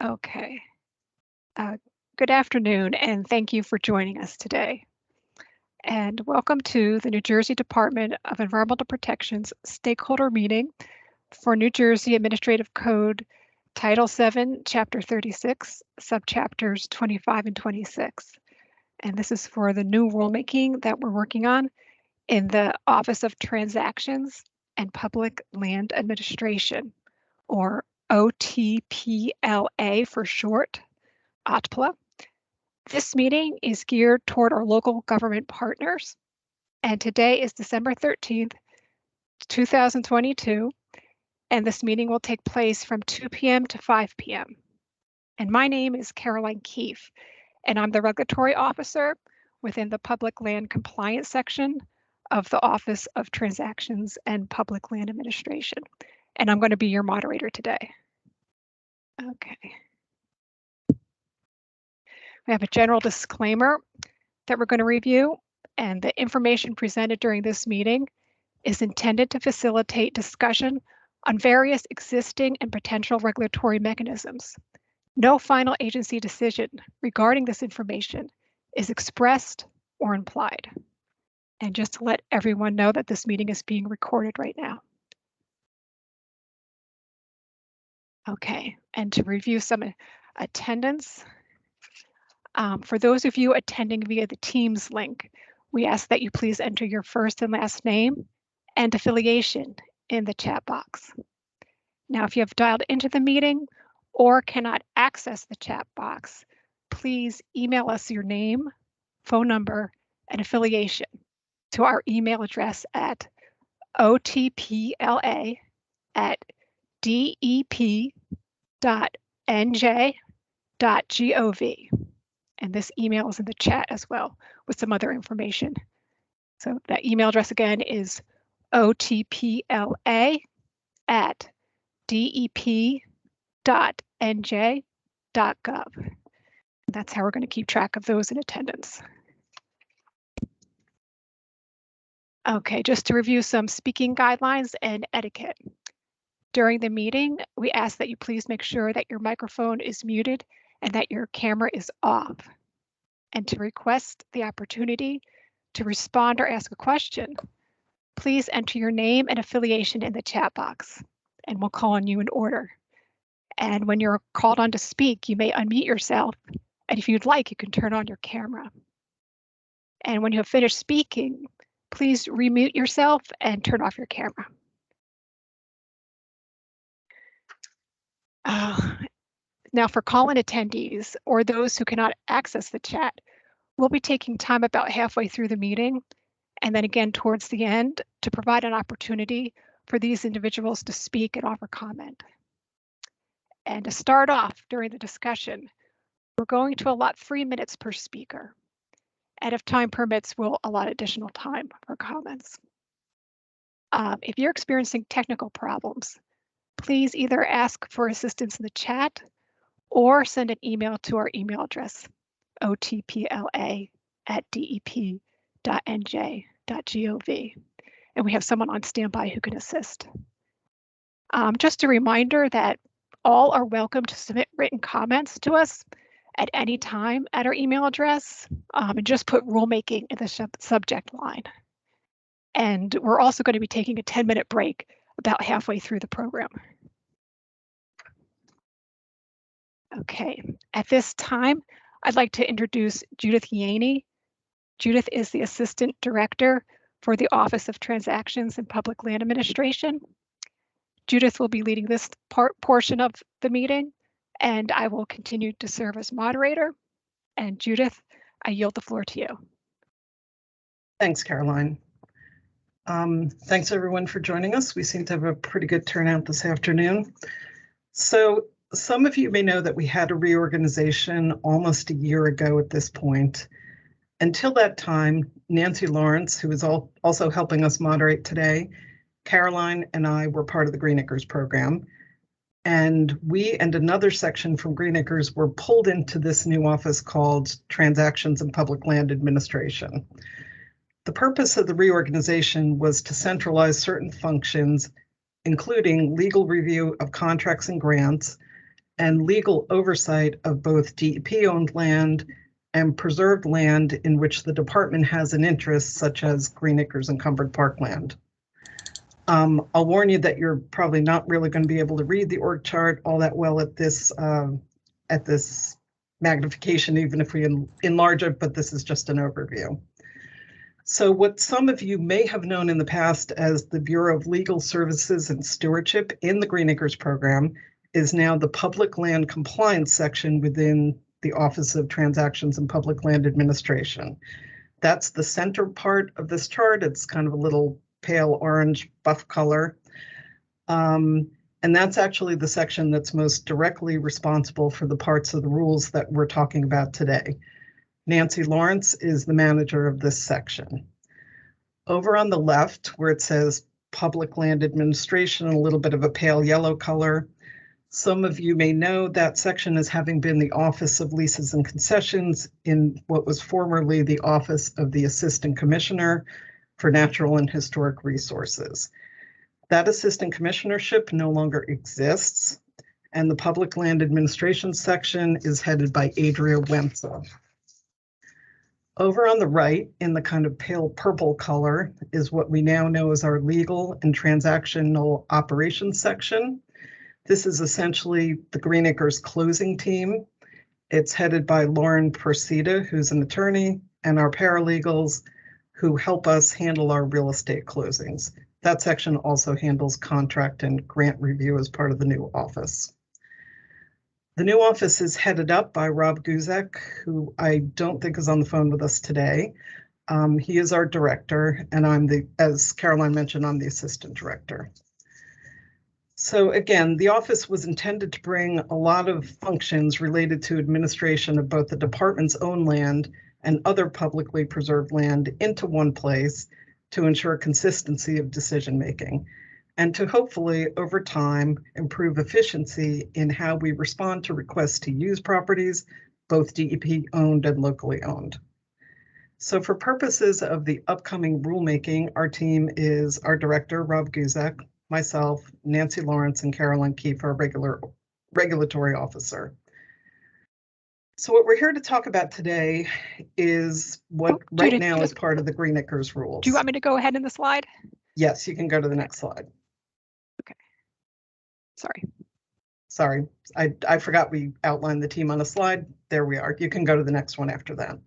Okay. Good afternoon, and thank you for joining us today. And welcome to the New Jersey Department of Environmental Protection's stakeholder meeting for New Jersey Administrative Code Title VII, Chapter 36, subchapters 25 and 26. And this is for the new rulemaking that we're working on in the Office of Transactions and Public Land Administration, or OTPLA for short, OTPLA. This meeting is geared toward our local government partners, and today is December 13th, 2022, and this meeting will take place from 2 p.m. to 5 p.m. And my name is Caroline Keefe, and I'm the Regulatory Officer within the Public Land Compliance section of the Office of Transactions and Public Land Administration, and I'm going to be your moderator today. Okay. We have a general disclaimer that we're going to review, and the information presented during this meeting is intended to facilitate discussion on various existing and potential regulatory mechanisms. No final agency decision regarding this information is expressed or implied. And just to let everyone know that this meeting is being recorded right now. Okay, and to review some attendance, for those of you attending via the Teams link, we ask that you please enter your first and last name and affiliation in the chat box. Now, if you have dialed into the meeting or cannot access the chat box, please email us your name, phone number, and affiliation to our email address at otpla@dep.nj.gov. And this email is in the chat as well with some other information. So that email address again is otpla@dep.nj.gov. That's how we're going to keep track of those in attendance. Okay, just to review some speaking guidelines and etiquette. During the meeting, we ask that you please make sure that your microphone is muted and that your camera is off. And to request the opportunity to respond or ask a question, please enter your name and affiliation in the chat box, and we'll call on you in order. And when you're called on to speak, you may unmute yourself, and if you'd like, you can turn on your camera. And when you have finished speaking, please remute yourself and turn off your camera. Now for call-in attendees or those who cannot access the chat, we'll be taking time about halfway through the meeting and then again towards the end to provide an opportunity for these individuals to speak and offer comment. And to start off during the discussion, we're going to allot 3 minutes per speaker. And if time permits, we'll allot additional time for comments. If you're experiencing technical problems, please either ask for assistance in the chat or send an email to our email address, otpla@dep.nj.gov. And we have someone on standby who can assist. Just a reminder that all are welcome to submit written comments to us at any time at our email address, and just put rulemaking in the subject line. And we're also going to be taking a 10-minute break about halfway through the program. Okay, at this time, I'd like to introduce Judith N.J.A.C. Judith is the Assistant Director for the Office of Transactions and Public Land Administration. Judith will be leading this portion of the meeting, and I will continue to serve as moderator. And Judith, I yield the floor to you. Thanks, Caroline. Thanks everyone for joining us. We seem to have a pretty good turnout this afternoon. So some of you may know that we had a reorganization almost a year ago at this point. Until that time, Nancy Lawrence, who is also helping us moderate today, Caroline and I were part of the Green Acres program. And we and another section from Green Acres were pulled into this new office called Transactions and Public Land Administration. The purpose of the reorganization was to centralize certain functions, including legal review of contracts and grants, and legal oversight of both DEP-owned land and preserved land in which the department has an interest, such as Green Acres encumbered parkland. I'll warn you that you're probably not really going to be able to read the org chart all that well at this magnification, even if we enlarge it, but this is just an overview. So what some of you may have known in the past as the Bureau of Legal Services and Stewardship in the Green Acres program is now the Public Land Compliance section within the Office of Transactions and Public Land Administration. That's the center part of this chart. It's kind of a little pale orange buff color. And that's actually the section that's most directly responsible for the parts of the rules that we're talking about today. Nancy Lawrence is the manager of this section. Over on the left, where it says Public Land Administration, a little bit of a pale yellow color, some of you may know that section as having been the Office of Leases and Concessions in what was formerly the Office of the Assistant Commissioner for Natural and Historic Resources. That assistant commissionership no longer exists, and the Public Land Administration section is headed by Adria Wenzel. Over on the right, in the kind of pale purple color, is what we now know as our Legal and Transactional Operations section. This is essentially the Green Acres closing team. It's headed by Lauren Persida, who's an attorney, and our paralegals who help us handle our real estate closings. That section also handles contract and grant review as part of the new office. The new office is headed up by Rob Guzek, who I don't think is on the phone with us today. He is our director, and I'm as Caroline mentioned, I'm the assistant director. So again, the office was intended to bring a lot of functions related to administration of both the department's own land and other publicly preserved land into one place to ensure consistency of decision making, and to hopefully, over time, improve efficiency in how we respond to requests to use properties, both DEP owned and locally owned. So for purposes of the upcoming rulemaking, our team is our director, Rob Guzek, myself, Nancy Lawrence, and Caroline Keefe, our regulatory officer. So what we're here to talk about today is what right now is part of the Green Acres rules. Do you want me to go ahead in the slide? Yes, you can go to the next slide. Okay. Sorry. Sorry, I forgot we outlined the team on a slide. There we are. You can go to the next one after that.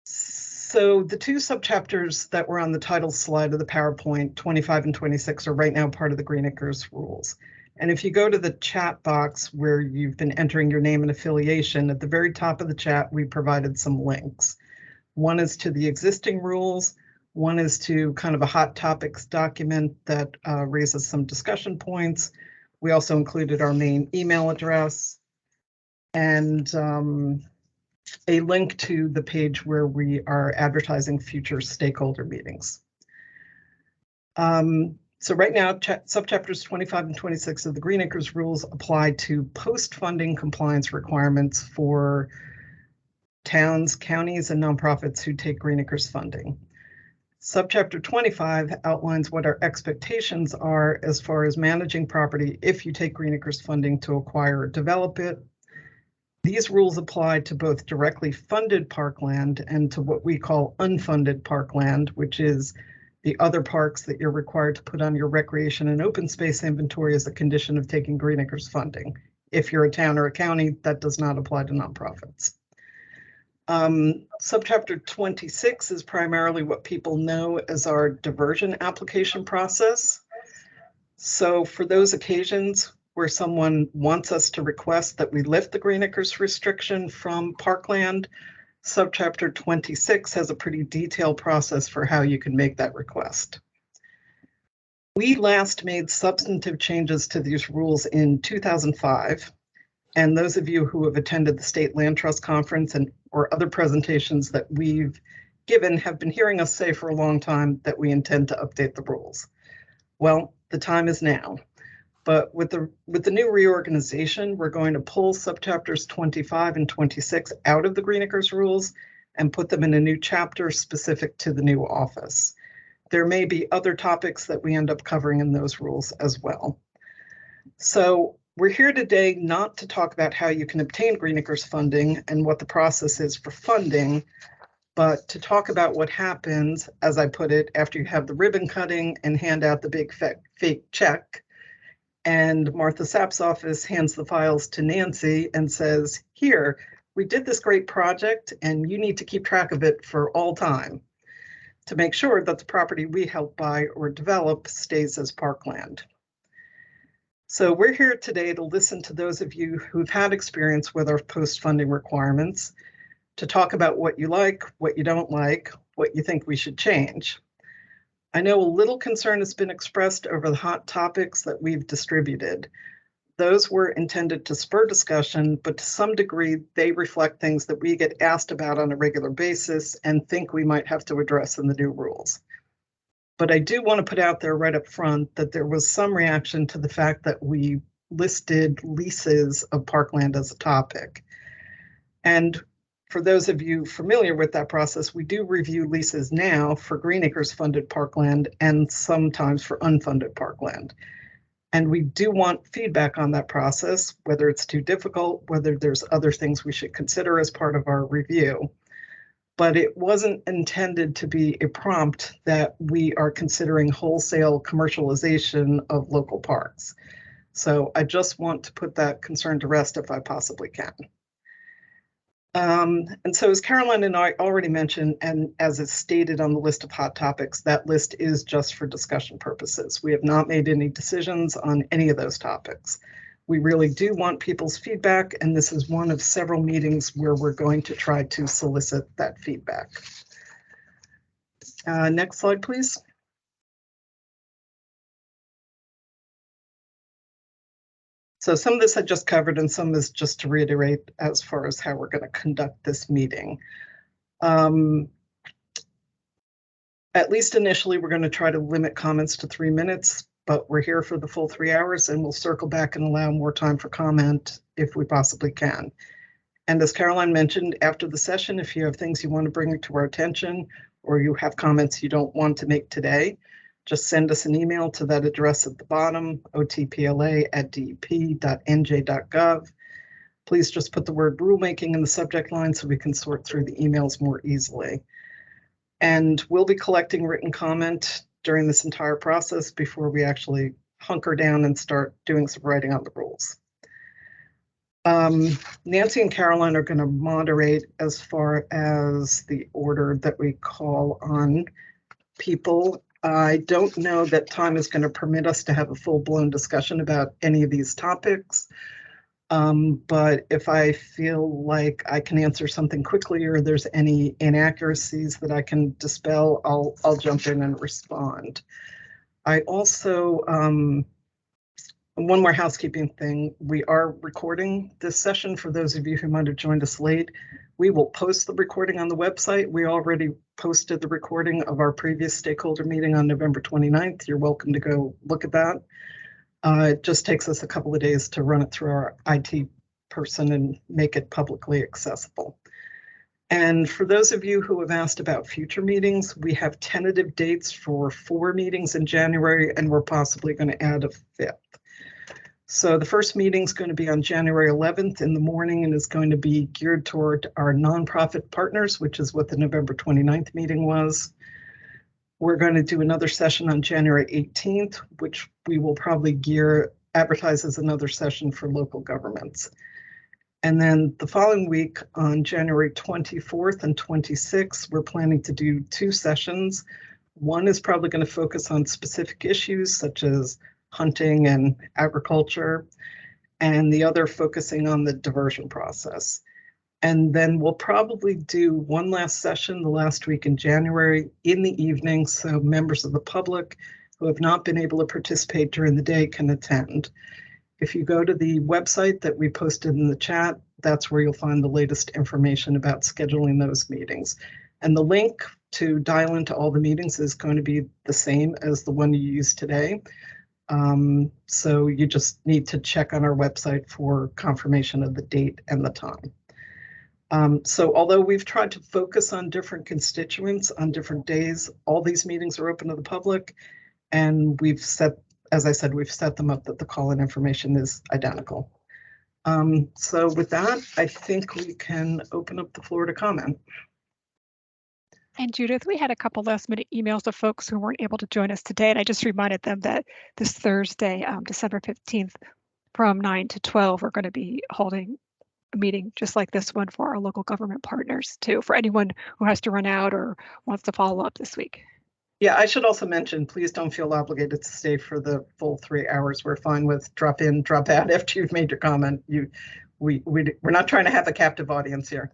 So the two subchapters that were on the title slide of the PowerPoint, 25 and 26, are right now part of the Green Acres rules. And if you go to the chat box where you've been entering your name and affiliation, at the very top of the chat, we provided some links. One is to the existing rules. One is to kind of a hot topics document that raises some discussion points. We also included our main email address and a link to the page where we are advertising future stakeholder meetings. So right now, subchapters 25 and 26 of the Green Acres rules apply to post-funding compliance requirements for towns, counties, and nonprofits who take Green Acres funding. Subchapter 25 outlines what our expectations are as far as managing property if you take Green Acres funding to acquire or develop it. These rules apply to both directly funded parkland and to what we call unfunded parkland, which is the other parks that you're required to put on your recreation and open space inventory as a condition of taking Green Acres funding. If you're a town or a county, that does not apply to nonprofits. Subchapter 26 is primarily what people know as our diversion application process. So for those occasions where someone wants us to request that we lift the Green Acres restriction from parkland, subchapter 26 has a pretty detailed process for how you can make that request. We last made substantive changes to these rules in 2005. And those of you who have attended the State Land Trust Conference and or other presentations that we've given have been hearing us say for a long time that we intend to update the rules. Well, the time is now. But with the new reorganization, we're going to pull subchapters 25 and 26 out of the Green Acres rules and put them in a new chapter specific to the new office. there may be other topics that we end up covering in those rules as well. So we're here today not to talk about how you can obtain Green Acres funding and what the process is for funding, but to talk about what happens, as I put it, after you have the ribbon cutting and hand out the big fake check. And Martha Sapp's office hands the files to Nancy and says, here, we did this great project and you need to keep track of it for all time to make sure that the property we help buy or develop stays as parkland. So we're here today to listen to those of you who've had experience with our post-funding requirements, to talk about what you like, what you don't like, what you think we should change. I know a little concern has been expressed over the hot topics that we've distributed. Those were intended to spur discussion, but to some degree, they reflect things that we get asked about on a regular basis and think we might have to address in the new rules. But I do want to put out there right up front that there was some reaction to the fact that we listed leases of parkland as a topic. And for those of you familiar with that process, we do review leases now for Green Acres funded parkland and sometimes for unfunded parkland. And we do want feedback on that process, whether it's too difficult, whether there's other things we should consider as part of our review. But it wasn't intended to be a prompt that we are considering wholesale commercialization of local parks. So I just want to put that concern to rest if I possibly can. And so as Caroline and I already mentioned, and as is stated on the list of hot topics, that list is just for discussion purposes. We have not made any decisions on any of those topics. We really do want people's feedback, and this is one of several meetings where we're going to try to solicit that feedback. Next slide, please. So some of this I just covered and some is just to reiterate as far as how we're going to conduct this meeting. At least initially, we're going to try to limit comments to 3 minutes, but we're here for the full 3 hours and we'll circle back and allow more time for comment if we possibly can. And as Caroline mentioned, after the session, if you have things you want to bring to our attention or you have comments you don't want to make today, just send us an email to that address at the bottom, otpla@dep.nj.gov. Please just put the word rulemaking in the subject line so we can sort through the emails more easily. And we'll be collecting written comment during this entire process before we actually hunker down and start doing some writing on the rules. Nancy and Caroline are going to moderate as far as the order that we call on people. I don't know that time is going to permit us to have a full-blown discussion about any of these topics. But if I feel like I can answer something quickly or there's any inaccuracies that I can dispel, I'll jump in and respond. I also, one more housekeeping thing, we are recording this session for those of you who might have joined us late. We will post the recording on the website. We already posted the recording of our previous stakeholder meeting on November 29th. You're welcome to go look at that. It just takes us a couple of days to run it through our IT person and make it publicly accessible. And for those of you who have asked about future meetings, we have tentative dates for 4 meetings in January, and we're possibly going to add a 5th. So the first meeting is going to be on January 11th in the morning and is going to be geared toward our nonprofit partners, which is what the November 29th meeting was. We're going to do another session on January 18th, which we will probably advertise as another session for local governments. And then the following week on January 24th and 26th, we're planning to do 2 sessions. One is probably going to focus on specific issues such as hunting and agriculture, and the other focusing on the diversion process. And then we'll probably do one last session the last week in January in the evening, so members of the public who have not been able to participate during the day can attend. If you go to the website that we posted in the chat, that's where you'll find the latest information about scheduling those meetings. And the link to dial into all the meetings is going to be the same as the one you used today. So you just need to check on our website for confirmation of the date and the time. So although we've tried to focus on different constituents on different days, all these meetings are open to the public, and we've set, as I said, we've set them up that the call-in information is identical. So with that, I think we can open up the floor to comment. And Judith, we had a couple last minute emails of folks who weren't able to join us today, and I just reminded them that this Thursday, December 15th, from 9 to 12, we're going to be holding a meeting just like this one for our local government partners too, for anyone who has to run out or wants to follow up this week. Yeah, I should also mention, please don't feel obligated to stay for the full 3 hours. We're fine with drop in, drop out after you've made your comment. We're not trying to have a captive audience here.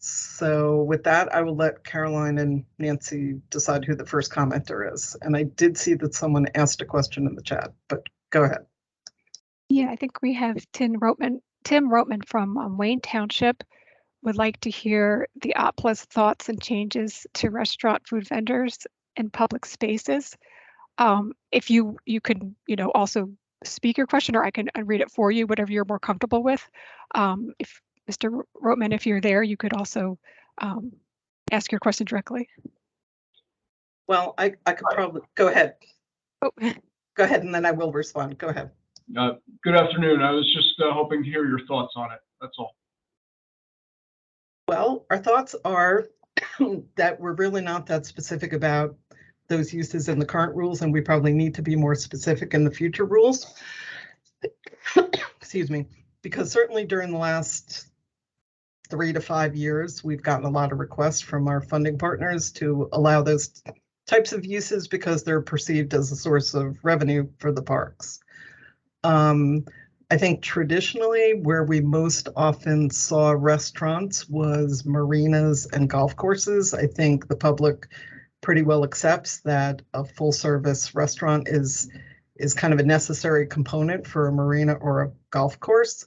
So with that, I will let Caroline and Nancy decide who the first commenter is. And I did see that someone asked a question in the chat, but go ahead. Yeah, I think we have Tim Roteman from Wayne Township would like to hear the OPLA's thoughts and changes to restaurant food vendors and public spaces. If you could, also speak your question, or I can read it for you, whatever you're more comfortable with. If Mr. Roteman, if you're there, you could also ask your question directly. Well, I could probably go ahead. Oh. Go ahead, and then I will respond. Go ahead. Good afternoon. I was just hoping to hear your thoughts on it. That's all. Well, our thoughts are that we're really not that specific about those uses in the current rules, and we probably need to be more specific in the future rules. Excuse me, because certainly during the last 3 to 5 years, we've gotten a lot of requests from our funding partners to allow those types of uses because they're perceived as a source of revenue for the parks. I think traditionally where we most often saw restaurants was marinas and golf courses. I think the public pretty well accepts that a full service restaurant is kind of a necessary component for a marina or a golf course.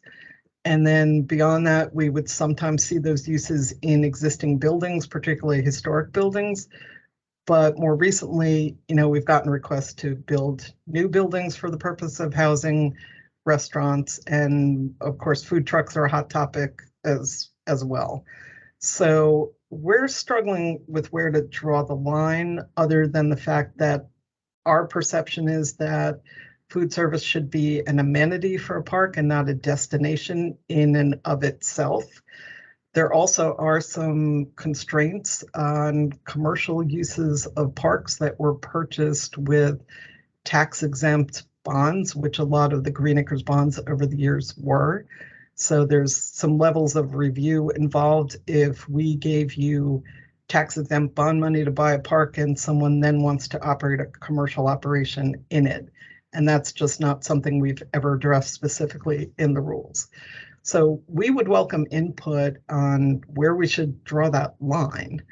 And then beyond that, we would sometimes see those uses in existing buildings, particularly historic buildings. But more recently, we've gotten requests to build new buildings for the purpose of housing restaurants, and of course, food trucks are a hot topic as well. So we're struggling with where to draw the line, other than the fact that our perception is that food service should be an amenity for a park and not a destination in and of itself. There also are some constraints on commercial uses of parks that were purchased with tax-exempt bonds, which a lot of the Green Acres bonds over the years were. So there's some levels of review involved if we gave you tax-exempt bond money to buy a park and someone then wants to operate a commercial operation in it. And that's just not something we've ever addressed specifically in the rules. So we would welcome input on where we should draw that line.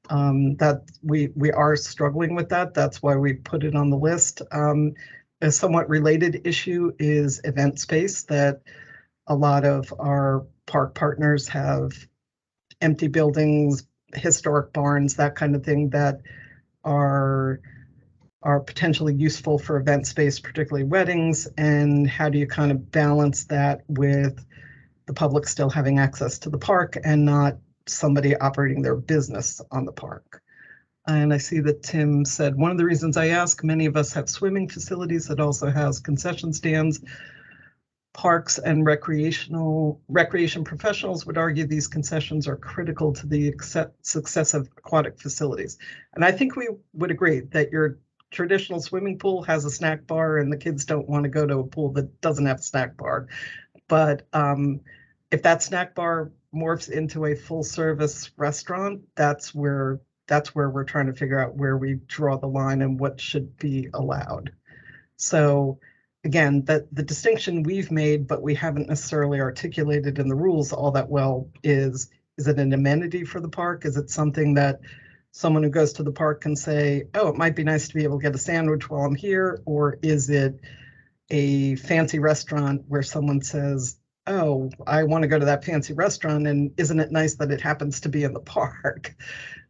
That we are struggling with that. That's why we put it on the list. A somewhat related issue is event space, that a lot of our park partners have empty buildings, historic barns, that kind of thing, that are potentially useful for event space, particularly weddings. And how do you kind of balance that with the public still having access to the park and not somebody operating their business on the park? And I see that Tim said, one of the reasons I ask, many of us have swimming facilities that also has concession stands. Parks and recreation professionals would argue these concessions are critical to the success of aquatic facilities. And I think we would agree that your traditional swimming pool has a snack bar and the kids don't want to go to a pool that doesn't have a snack bar. But if that snack bar morphs into a full service restaurant, that's where we're trying to figure out where we draw the line and what should be allowed. So again, the distinction we've made, but we haven't necessarily articulated in the rules all that well, is it an amenity for the park? Is it something that someone who goes to the park can say, oh, it might be nice to be able to get a sandwich while I'm here? Or is it a fancy restaurant where someone says, oh, I want to go to that fancy restaurant, and isn't it nice that it happens to be in the park?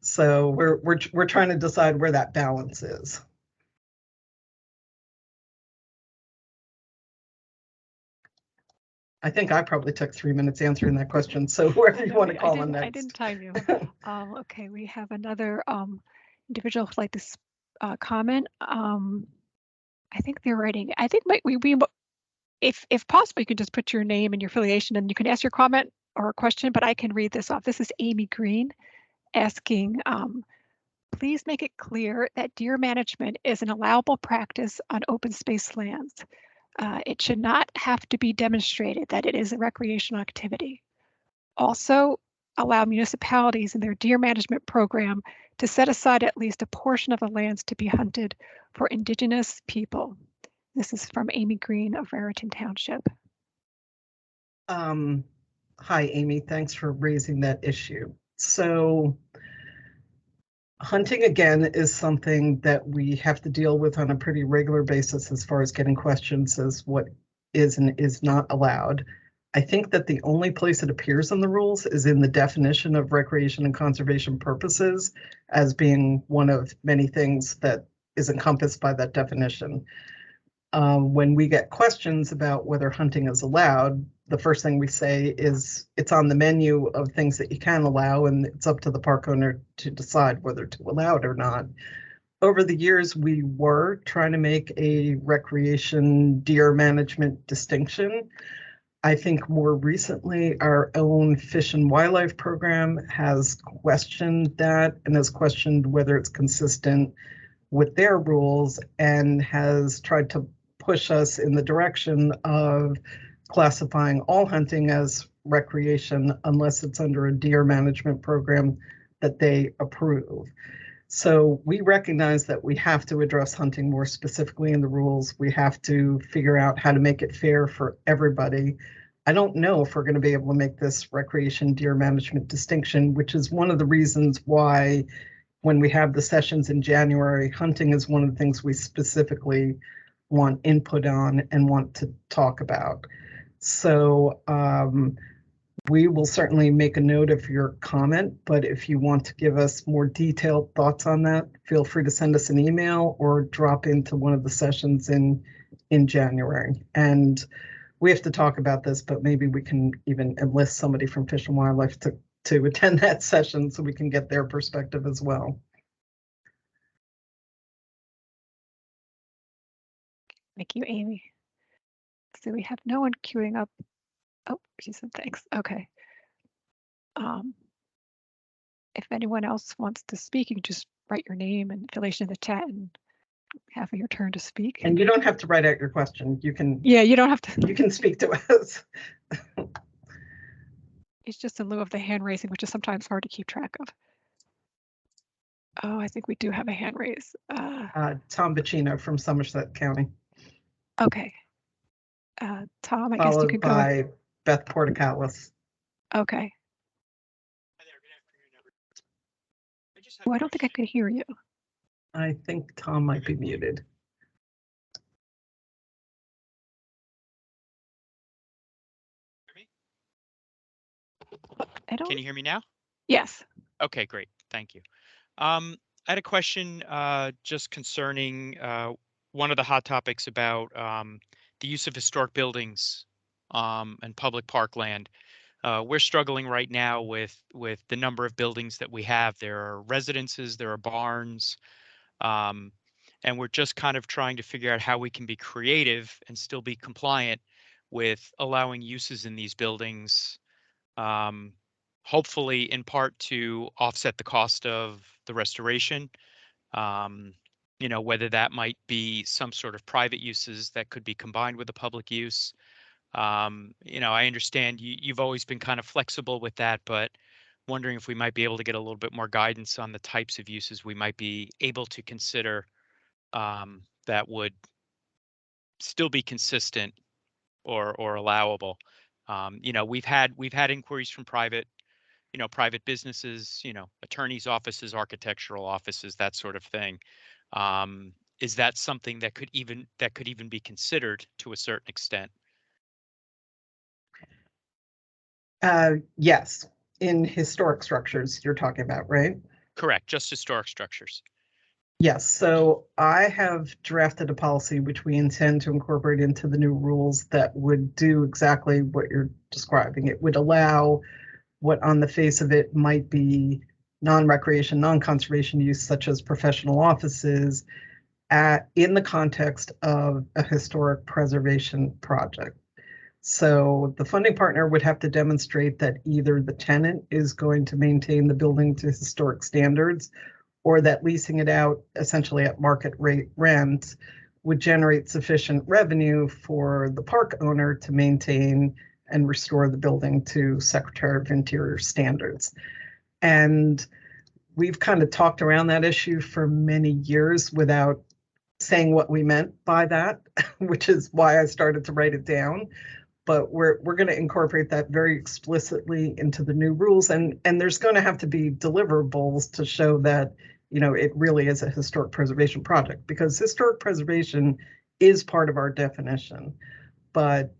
So we're trying to decide where that balance is. I think I probably took 3 minutes answering that question. So whoever you want to call on I didn't next. time you. Okay, we have another individual who'd like to comment. I think they're writing. I think if possible, you can just put your name and your affiliation, and you can ask your comment or question. But I can read this off. This is Amy Green asking, please make it clear that deer management is an allowable practice on open space lands. It should not have to be demonstrated that it is a recreational activity. Also, allow municipalities in their deer management program to set aside at least a portion of the lands to be hunted for Indigenous people. This is from Amy Green of Raritan Township. Hi, Amy. Thanks for raising that issue. So hunting, again, is something that we have to deal with on a pretty regular basis as far as getting questions as what is and is not allowed. I think that the only place it appears in the rules is in the definition of recreation and conservation purposes as being one of many things that is encompassed by that definition. When we get questions about whether hunting is allowed, the first thing we say is it's on the menu of things that you can allow, and it's up to the park owner to decide whether to allow it or not. Over the years, we were trying to make a recreation deer management distinction. I think more recently, our own Fish and Wildlife program has questioned that and has questioned whether it's consistent with their rules and has tried to push us in the direction of classifying all hunting as recreation unless it's under a deer management program that they approve. So we recognize that we have to address hunting more specifically in the rules. We have to figure out how to make it fair for everybody. I don't know if we're going to be able to make this recreation deer management distinction, which is one of the reasons why when we have the sessions in January, hunting is one of the things we specifically want input on and want to talk about. So we will certainly make a note of your comment, but if you want to give us more detailed thoughts on that, feel free to send us an email or drop into one of the sessions in January. And we have to talk about this, but maybe we can even enlist somebody from Fish and Wildlife to attend that session so we can get their perspective as well. Thank you, Amy. So we have no one queuing up. Oh, she said thanks. Okay. If anyone else wants to speak, you can just write your name and affiliation in the chat and have your turn to speak. And you don't have to write out your question. You can. Yeah, you don't have to. You can speak to us. It's just in lieu of the hand raising, which is sometimes hard to keep track of. Oh, I think we do have a hand raise. Tom Bacino from Somerset County. Okay. Tom, I guess you could go. Followed by Beth Portakalis. Okay. Oh, I don't think I could hear you. I think Tom might be muted. Can you hear me now? Yes. Okay, great. Thank you. I had a question just concerning one of the hot topics about the use of historic buildings and public parkland. We're struggling right now with the number of buildings that we have. There are residences, there are barns, and we're just kind of trying to figure out how we can be creative and still be compliant with allowing uses in these buildings. Hopefully in part to offset the cost of the restoration. You know, whether that might be some sort of private uses that could be combined with a public use. You know, I understand you've always been kind of flexible with that, but wondering if we might be able to get a little bit more guidance on the types of uses we might be able to consider that would still be consistent or allowable. You know, we've had inquiries from private businesses, you know, attorneys' offices, architectural offices, that sort of thing. Is that something that could even be considered to a certain extent? Yes, in historic structures you're talking about, right? Correct, just historic structures. Yes, so I have drafted a policy which we intend to incorporate into the new rules that would do exactly what you're describing. It would allow what on the face of it might be non-recreation, non-conservation use, such as professional offices, in the context of a historic preservation project. So the funding partner would have to demonstrate that either the tenant is going to maintain the building to historic standards, or that leasing it out essentially at market rate rent would generate sufficient revenue for the park owner to maintain and restore the building to Secretary of Interior standards. And we've kind of talked around that issue for many years without saying what we meant by that, which is why I started to write it down. But we're going to incorporate that very explicitly into the new rules, and there's going to have to be deliverables to show that, you know, it really is a historic preservation project, because historic preservation is part of our definition, but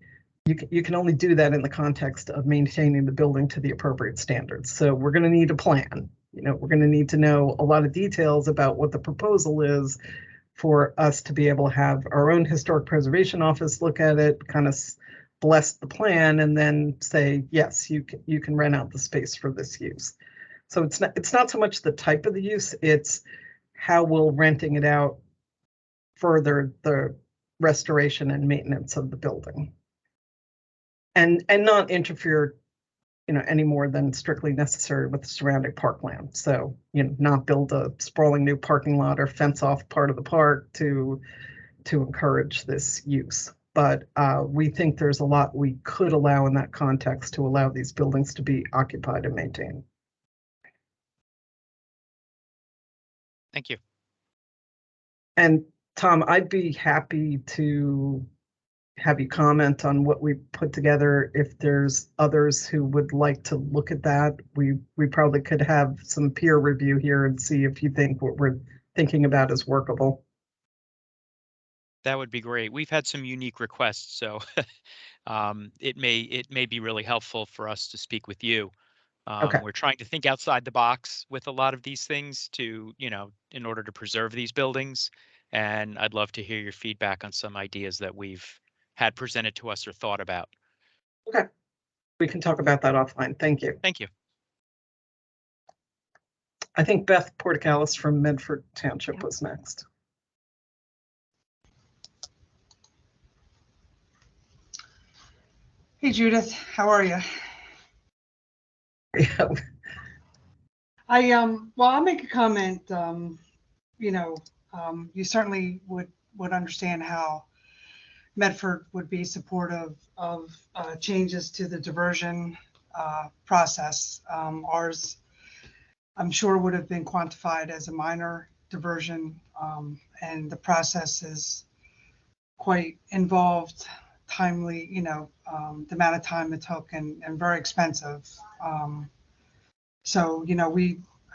you can only do that in the context of maintaining the building to the appropriate standards. So we're going to need a plan. You know, we're going to need to know a lot of details about what the proposal is for us to be able to have our own historic preservation office look at it, kind of bless the plan, and then say, yes, you can rent out the space for this use. So it's not so much the type of the use, it's how will renting it out further the restoration and maintenance of the building, and not interfere, you know, any more than strictly necessary with the surrounding parkland. So, you know, not build a sprawling new parking lot or fence off part of the park to encourage this use. But we think there's a lot we could allow in that context to allow these buildings to be occupied and maintained. Thank you. And Tom, I'd be happy to have you comment on what we put together. If there's others who would like to look at that, we probably could have some peer review here and see if you think what we're thinking about is workable. That would be great. We've had some unique requests, so it may be really helpful for us to speak with you. Okay. We're trying to think outside the box with a lot of these things to, you know, in order to preserve these buildings. And I'd love to hear your feedback on some ideas that we've had presented to us or thought about. Okay. We can talk about that offline. Thank you. Thank you. I think Beth Porticalis from Medford Township was next. Hey Judith, how are you? Yeah. Well, I'll make a comment. You know, you certainly would understand how Medford would be supportive of changes to the diversion process. Ours, I'm sure, would have been quantified as a minor diversion, and the process is quite involved, timely, you know, the amount of time it took, and very expensive. So, you know,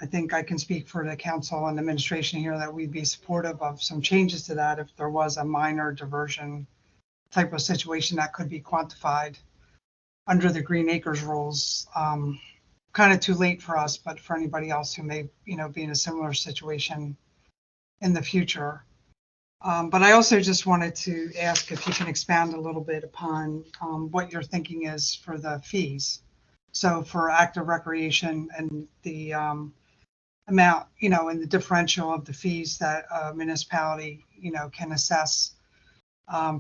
I think I can speak for the council and administration here that we'd be supportive of some changes to that if there was a minor diversion type of situation that could be quantified under the Green Acres rules. Kind of too late for us, but for anybody else who may, you know, be in a similar situation in the future. But I also just wanted to ask if you can expand a little bit upon what your thinking is for the fees. So for active recreation and the amount, you know, and the differential of the fees that a municipality, you know, can assess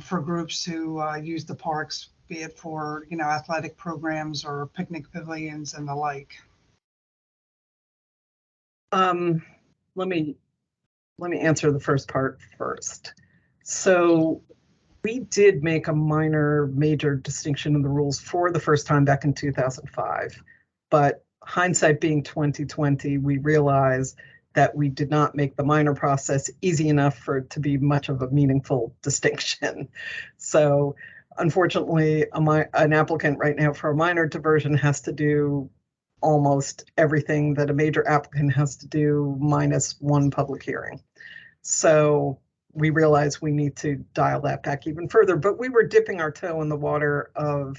for groups who use the parks, be it for, you know, athletic programs or picnic pavilions and the like. Let me answer the first part first. So we did make a minor major distinction in the rules for the first time back in 2005, but hindsight being 2020, we realized that we did not make the minor process easy enough for it to be much of a meaningful distinction. So unfortunately, an applicant right now for a minor diversion has to do almost everything that a major applicant has to do minus one public hearing. So we realize we need to dial that back even further, but we were dipping our toe in the water of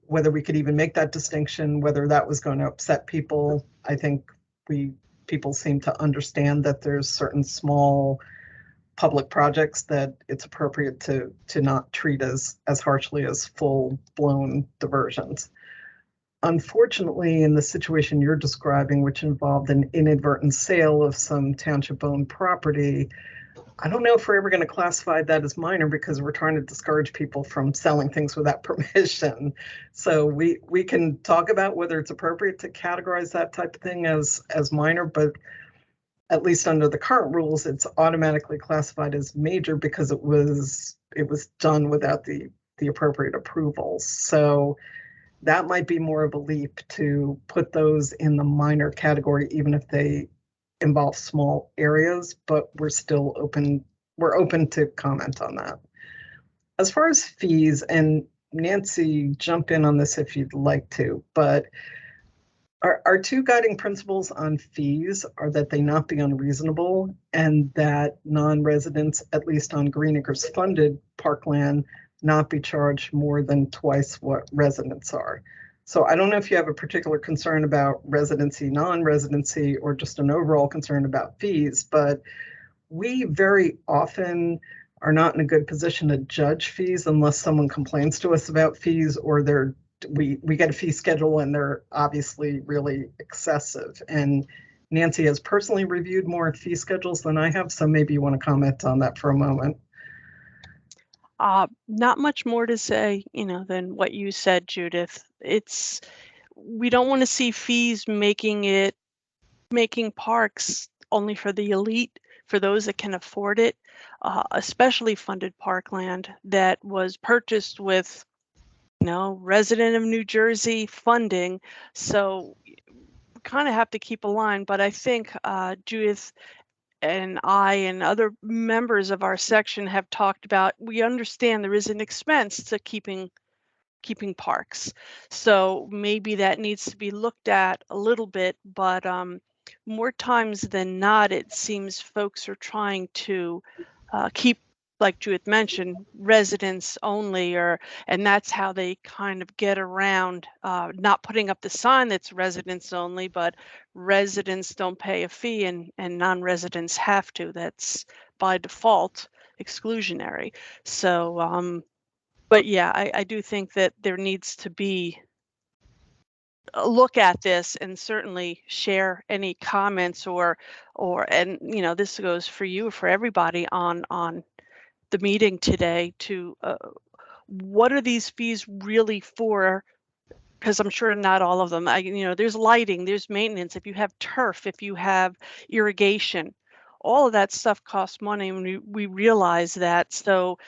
whether we could even make that distinction, whether that was going to upset people. I think we people seem to understand that there's certain small public projects that it's appropriate to not treat as harshly as full-blown diversions. Unfortunately, in the situation you're describing, which involved an inadvertent sale of some township-owned property, I don't know if we're ever going to classify that as minor because we're trying to discourage people from selling things without permission. So we can talk about whether it's appropriate to categorize that type of thing as minor, but at least under the current rules, it's automatically classified as major because it was done without the appropriate approvals. So that might be more of a leap to put those in the minor category, even if they involve small areas, but we're still open. We're open to comment on that. As far as fees, and Nancy, jump in on this if you'd like to, but our two guiding principles on fees are that they not be unreasonable and that non-residents, at least on Green Acres funded parkland, not be charged more than twice what residents are. So I don't know if you have a particular concern about residency, non-residency, or just an overall concern about fees, but we very often are not in a good position to judge fees unless someone complains to us about fees or we get a fee schedule and they're obviously really excessive. And Nancy has personally reviewed more fee schedules than I have, so maybe you want to comment on that for a moment. Not much more to say, than what you said, Judith. We don't want to see fees making parks only for the elite, for those that can afford it, especially funded parkland that was purchased with, resident of New Jersey funding. So we kind of have to keep a line, but I think Judith and I and other members of our section have talked about, we understand there is an expense to keeping parks. So maybe that needs to be looked at a little bit, but more times than not, it seems folks are trying to keep, like Judith mentioned, residents only, and that's how they kind of get around not putting up the sign that's residents only, but residents don't pay a fee and non-residents have to. That's by default exclusionary. So, but yeah, I do think that there needs to be a look at this and certainly share any comments and this goes for you, for everybody on the meeting today to what are these fees really for? Because I'm sure not all of them. There's lighting, there's maintenance. If you have turf, if you have irrigation, all of that stuff costs money, and we realize that. So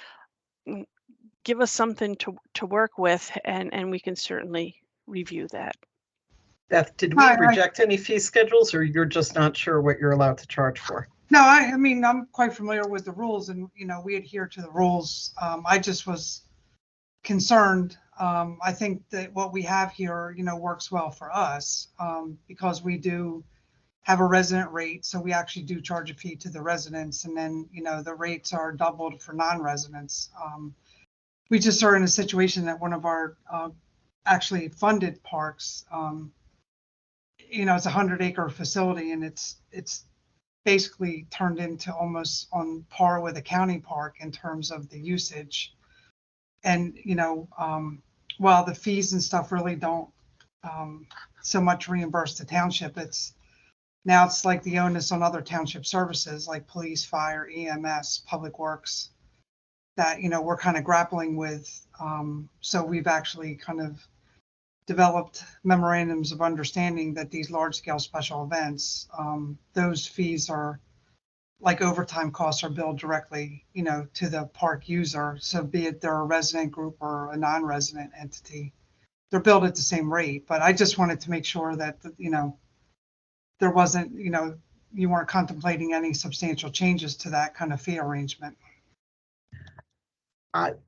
give us something to work with, and we can certainly review that. Beth, did we reject any fee schedules, or you're just not sure what you're allowed to charge for? No, I mean, I'm quite familiar with the rules and, we adhere to the rules. I just was concerned. I think that what we have here, works well for us because we do have a resident rate. So we actually do charge a fee to the residents, and then, the rates are doubled for non-residents. We just are in a situation that one of our actually funded parks, it's a 100-acre facility, and it's basically turned into almost on par with a county park in terms of the usage. And, while the fees and stuff really don't so much reimburse the township, it's like the onus on other township services like police, fire, EMS, public works that, we're kind of grappling with. So we've actually kind of developed memorandums of understanding that these large-scale special events, those fees are like overtime costs are billed directly, to the park user. So be it they're a resident group or a non-resident entity, they're billed at the same rate. But I just wanted to make sure that, there wasn't, you weren't contemplating any substantial changes to that kind of fee arrangement.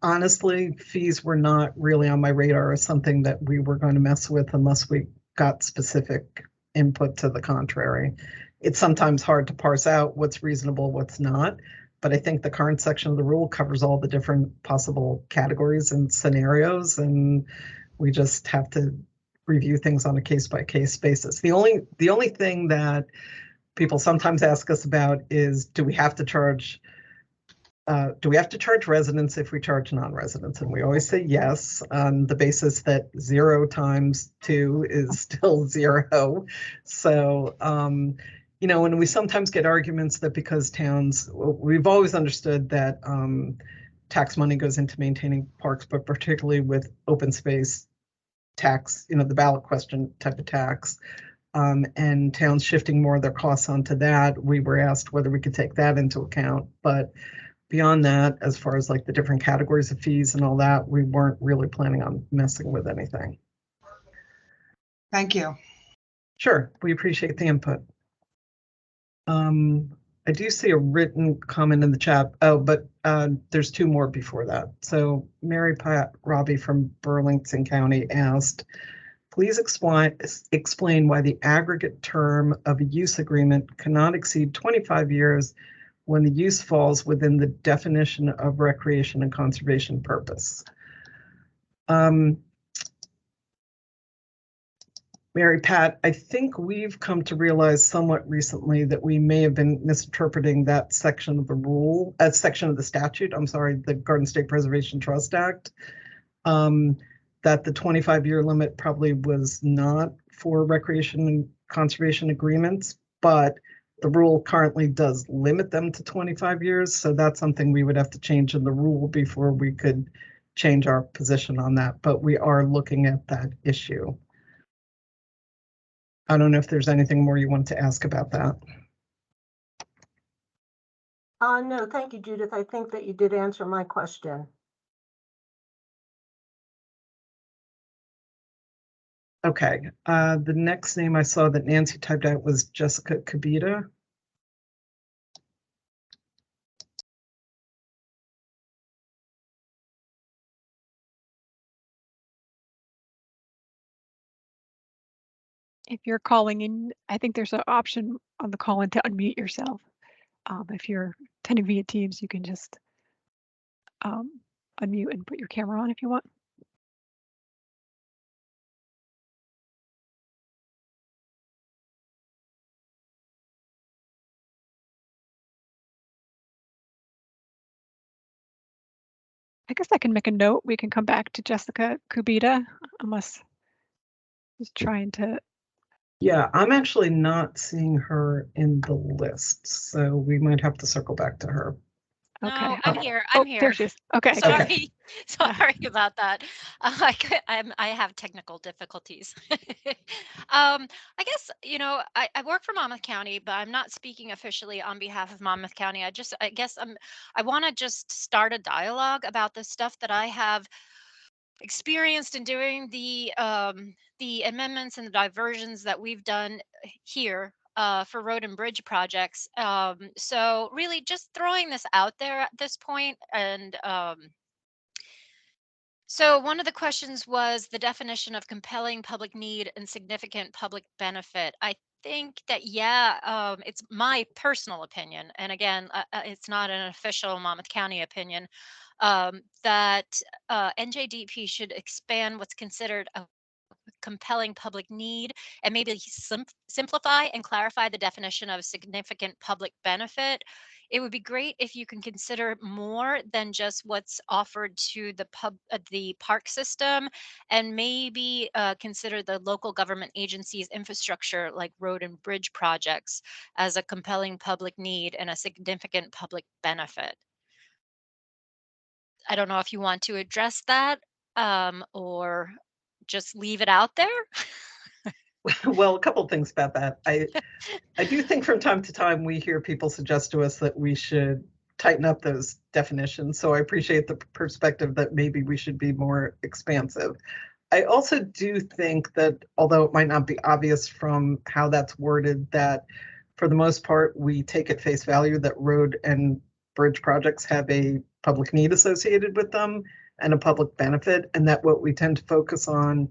Honestly, fees were not really on my radar as something that we were going to mess with unless we got specific input to the contrary. It's sometimes hard to parse out what's reasonable, what's not, but I think the current section of the rule covers all the different possible categories and scenarios, and we just have to review things on a case-by-case basis. The only thing that people sometimes ask us about is, do we have to charge residents if we charge non-residents? And we always say yes, on the basis that 0 times 2 is still 0. So, and we sometimes get arguments that because towns, we've always understood that tax money goes into maintaining parks, but particularly with open space tax, the ballot question type of tax, and towns shifting more of their costs onto that, we were asked whether we could take that into account. But beyond that, as far as like the different categories of fees and all that, we weren't really planning on messing with anything. Thank you. Sure, we appreciate the input. I do see a written comment in the chat. Oh, but there's 2 more before that. So Mary Pat Robbie from Burlington County asked, please explain why the aggregate term of a use agreement cannot exceed 25 years when the use falls within the definition of recreation and conservation purpose. Mary Pat, I think we've come to realize somewhat recently that we may have been misinterpreting that section of the section of the statute, I'm sorry, the Garden State Preservation Trust Act, that the 25-year limit probably was not for recreation and conservation agreements, but the rule currently does limit them to 25 years. So that's something we would have to change in the rule before we could change our position on that, but we are looking at that issue. I don't know if there's anything more you want to ask about that. No, thank you, Judith. I think that you did answer my question. Okay, the next name I saw that Nancy typed out was Jessica Kabita. If you're calling in, I think there's an option on the call in to unmute yourself. If you're attending via Teams, you can just unmute and put your camera on if you want. I guess I can make a note. We can come back to Jessica Kubita, unless she's trying to. Yeah, I'm actually not seeing her in the list, so we might have to circle back to her. No, Okay. I'm here. I'm here. There she is. Okay. Sorry, Okay. sorry about that. I have technical difficulties. I guess, I work for Monmouth County, but I'm not speaking officially on behalf of Monmouth County. I want to just start a dialogue about the stuff that I have experienced in doing the amendments and the diversions that we've done here for road and bridge projects. So really just throwing this out there at this point. And so one of the questions was the definition of compelling public need and significant public benefit. I think that, it's my personal opinion. And again, it's not an official Monmouth County opinion, that N.J.A.C should expand what's considered a compelling public need and maybe simplify and clarify the definition of significant public benefit. It would be great if you can consider more than just what's offered to the park system, and maybe consider the local government agencies' infrastructure like road and bridge projects as a compelling public need and a significant public benefit. I don't know if you want to address that, or just leave it out there. Well, a couple of things about that. I do think from time to time we hear people suggest to us that we should tighten up those definitions. So I appreciate the perspective that maybe we should be more expansive. I also do think that, although it might not be obvious from how that's worded, that for the most part, we take at face value that road and bridge projects have a public need associated with them and a public benefit, and that what we tend to focus on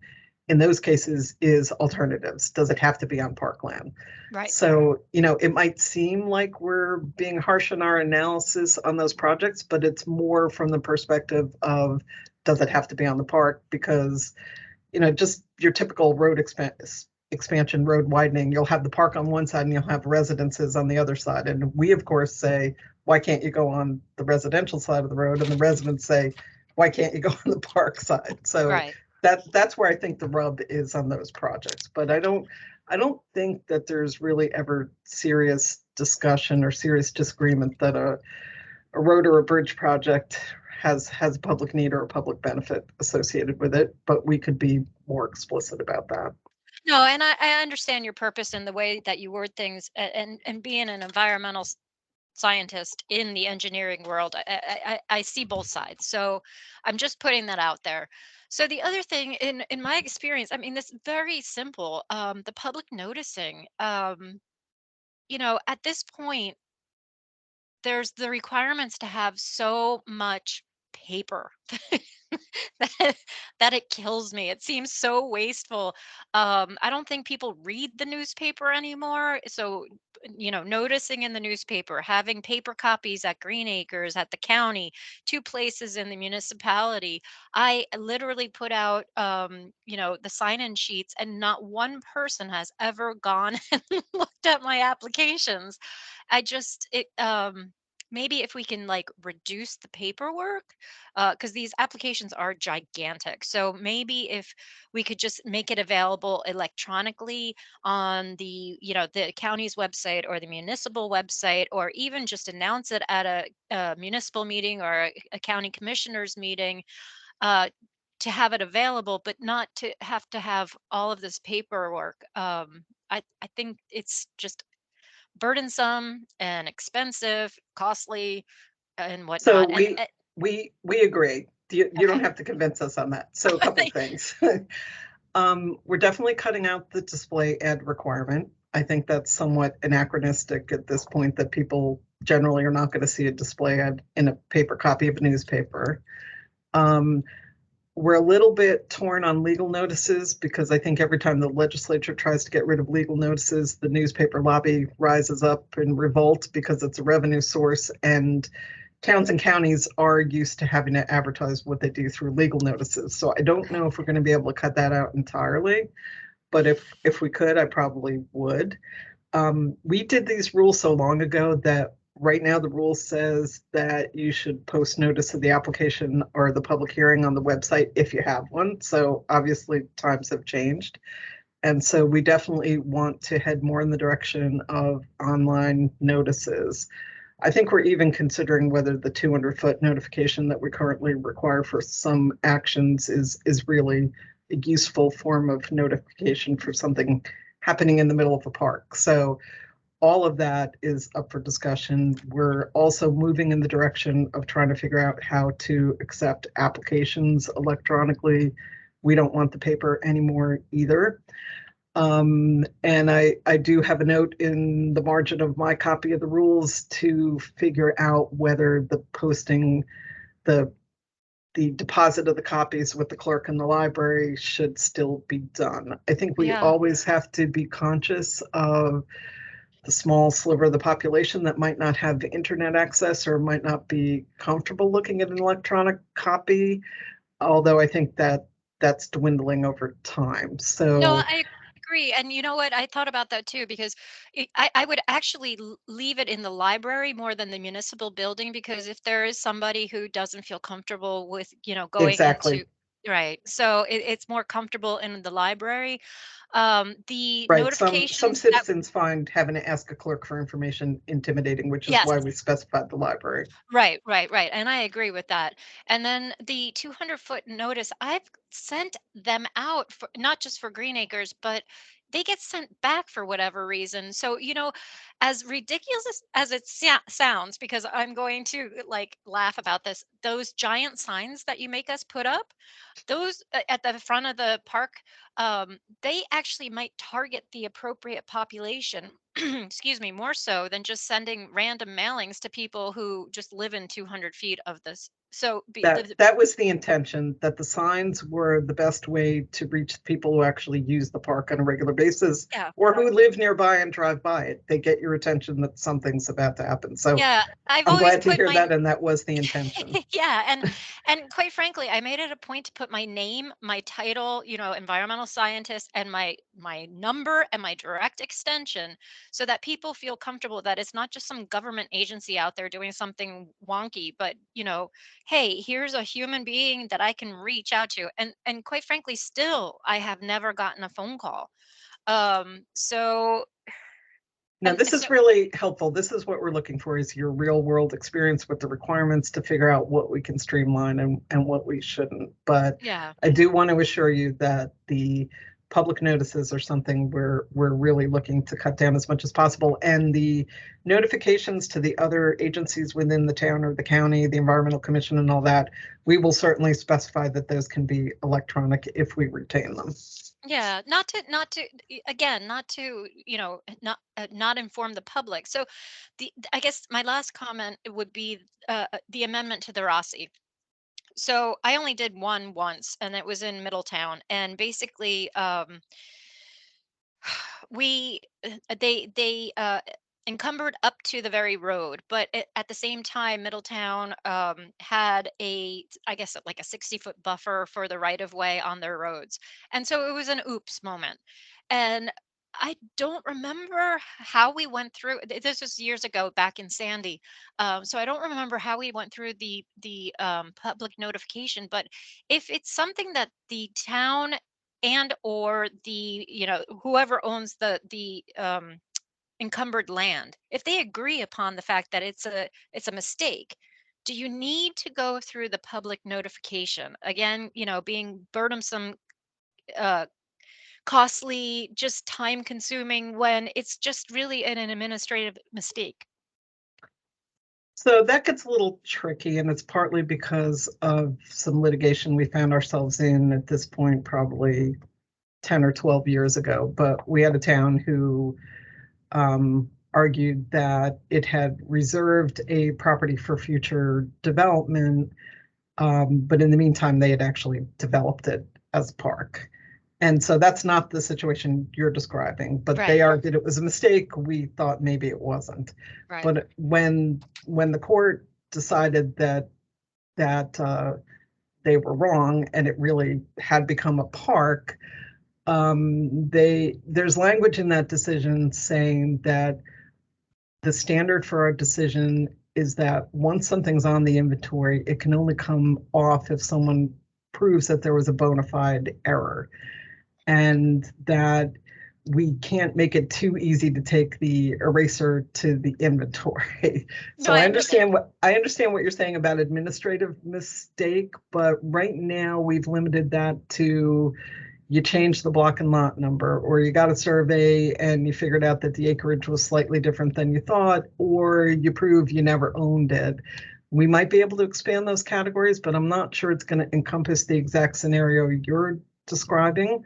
in those cases is alternatives. Does it have to be on parkland? Right. So, it might seem like we're being harsh in our analysis on those projects, but it's more from the perspective of, does it have to be on the park? Because, just your typical road expansion road widening, you'll have the park on one side and you'll have residences on the other side. And we, of course, say, why can't you go on the residential side of the road? And the residents say, why can't you go on the park side? So Right. that's where I think the rub is on those projects. But I don't think that there's really ever serious discussion or serious disagreement that a road or a bridge project has a public need or a public benefit associated with it, but we could be more explicit about that. No, and I understand your purpose and the way that you word things, and being an environmental scientist in the engineering world, I see both sides. So I'm just putting that out there. So the other thing, in my experience, I mean, this is very simple. The public noticing, at this point, there's the requirements to have so much paper that, that it kills me. It seems so wasteful. I don't think people read the newspaper anymore. So, noticing in the newspaper, having paper copies at Green Acres, at the county, 2 places in the municipality. I literally put out, the sign-in sheets, and not one person has ever gone and looked at my applications. Maybe if we can like reduce the paperwork, because these applications are gigantic. So maybe if we could just make it available electronically on the county's website or the municipal website, or even just announce it at a municipal meeting or a county commissioners meeting, uh, to have it available, but not to have all of this paperwork. I think it's just burdensome and expensive, costly, and So whatnot. we agree. You don't Okay. have to convince us on that. So a couple things. We're definitely cutting out the display ad requirement. I think that's somewhat anachronistic at this point, that people generally are not going to see a display ad in a paper copy of a newspaper. We're a little bit torn on legal notices, because I think every time the legislature tries to get rid of legal notices, the newspaper lobby rises up in revolt because it's a revenue source, and towns and counties are used to having to advertise what they do through legal notices. So I don't know if we're going to be able to cut that out entirely, but if we could, I probably would. We did these rules so long ago that right now the rule says that you should post notice of the application or the public hearing on the website if you have one. So obviously times have changed. And so we definitely want to head more in the direction of online notices. I think we're even considering whether the 200-foot notification that we currently require for some actions is really a useful form of notification for something happening in the middle of a park. So all of that is up for discussion. We're also moving in the direction of trying to figure out how to accept applications electronically. We don't want the paper anymore either. And I do have a note in the margin of my copy of the rules to figure out whether the posting, the deposit of the copies with the clerk in the library should still be done. I think we Yeah. always have to be conscious of the small sliver of the population that might not have internet access or might not be comfortable looking at an electronic copy, although I think that that's dwindling over time. So No, I agree. And you know what? I thought about that too, because I would actually leave it in the library more than the municipal building, because if there is somebody who doesn't feel comfortable with, going exactly. into, right. So it's more comfortable in the library. The Right. Some notifications that, citizens find having to ask a clerk for information intimidating, which is yes. why we specified the library. Right, right, right. And I agree with that. And then the 200-foot notice, I've sent them out for not just for Green Acres, but they get sent back for whatever reason. So, as ridiculous as it sounds, because I'm going to like laugh about this, those giant signs that you make us put up, those at the front of the park, they actually might target the appropriate population, excuse me, more so than just sending random mailings to people who just live in 200 feet of this. So That was the intention, that the signs were the best way to reach people who actually use the park on a regular basis, yeah, or who live nearby and drive by it. They get your attention that something's about to happen. So yeah, I've I'm always glad to put hear my that, and that was the intention. Yeah, and quite frankly, I made it a point to put my name, my title, environmental scientist, and my number and my direct extension, so that people feel comfortable that it's not just some government agency out there doing something wonky, but hey, here's a human being that I can reach out to. And quite frankly, still, I have never gotten a phone call. So Now, and this is so really helpful. This is what we're looking for, is your real world experience with the requirements to figure out what we can streamline and what we shouldn't. But yeah. I do want to assure you that the public notices are something we're really looking to cut down as much as possible. And the notifications to the other agencies within the town or the county, the Environmental Commission and all that, we will certainly specify that those can be electronic if we retain them. Yeah, again, not to, not inform the public. So I guess my last comment would be the amendment to the Rossi. So I only did one once, and it was in Middletown. And basically, we they encumbered up to the very road, but at the same time, Middletown had I guess like a 60-foot buffer for the right of way on their roads, and so it was an oops moment. And I don't remember how we went through. This was years ago, back in Sandy, so I don't remember how we went through the public notification. But if it's something that the town and or the whoever owns the encumbered land, if they agree upon the fact that it's a mistake, do you need to go through the public notification again, being burdensome, uh costly, just time consuming, when it's just really an administrative mistake? So that gets a little tricky, and it's partly because of some litigation we found ourselves in at this point, probably 10 or 12 years ago. But we had a town who argued that it had reserved a property for future development, but in the meantime, they had actually developed it as a park. And so that's not the situation you're describing, but they Right. argued it was a mistake. We thought maybe it wasn't. Right. But when the court decided that they were wrong and it really had become a park, there's language in that decision saying that the standard for our decision is that once something's on the inventory, it can only come off if someone proves that there was a bona fide error, and that we can't make it too easy to take the eraser to the inventory. So No, I I understand what you're saying about administrative mistake, but right now we've limited that to you changed the block and lot number, or you got a survey and you figured out that the acreage was slightly different than you thought, or you prove you never owned it. We might be able to expand those categories, but I'm not sure it's going to encompass the exact scenario you're describing.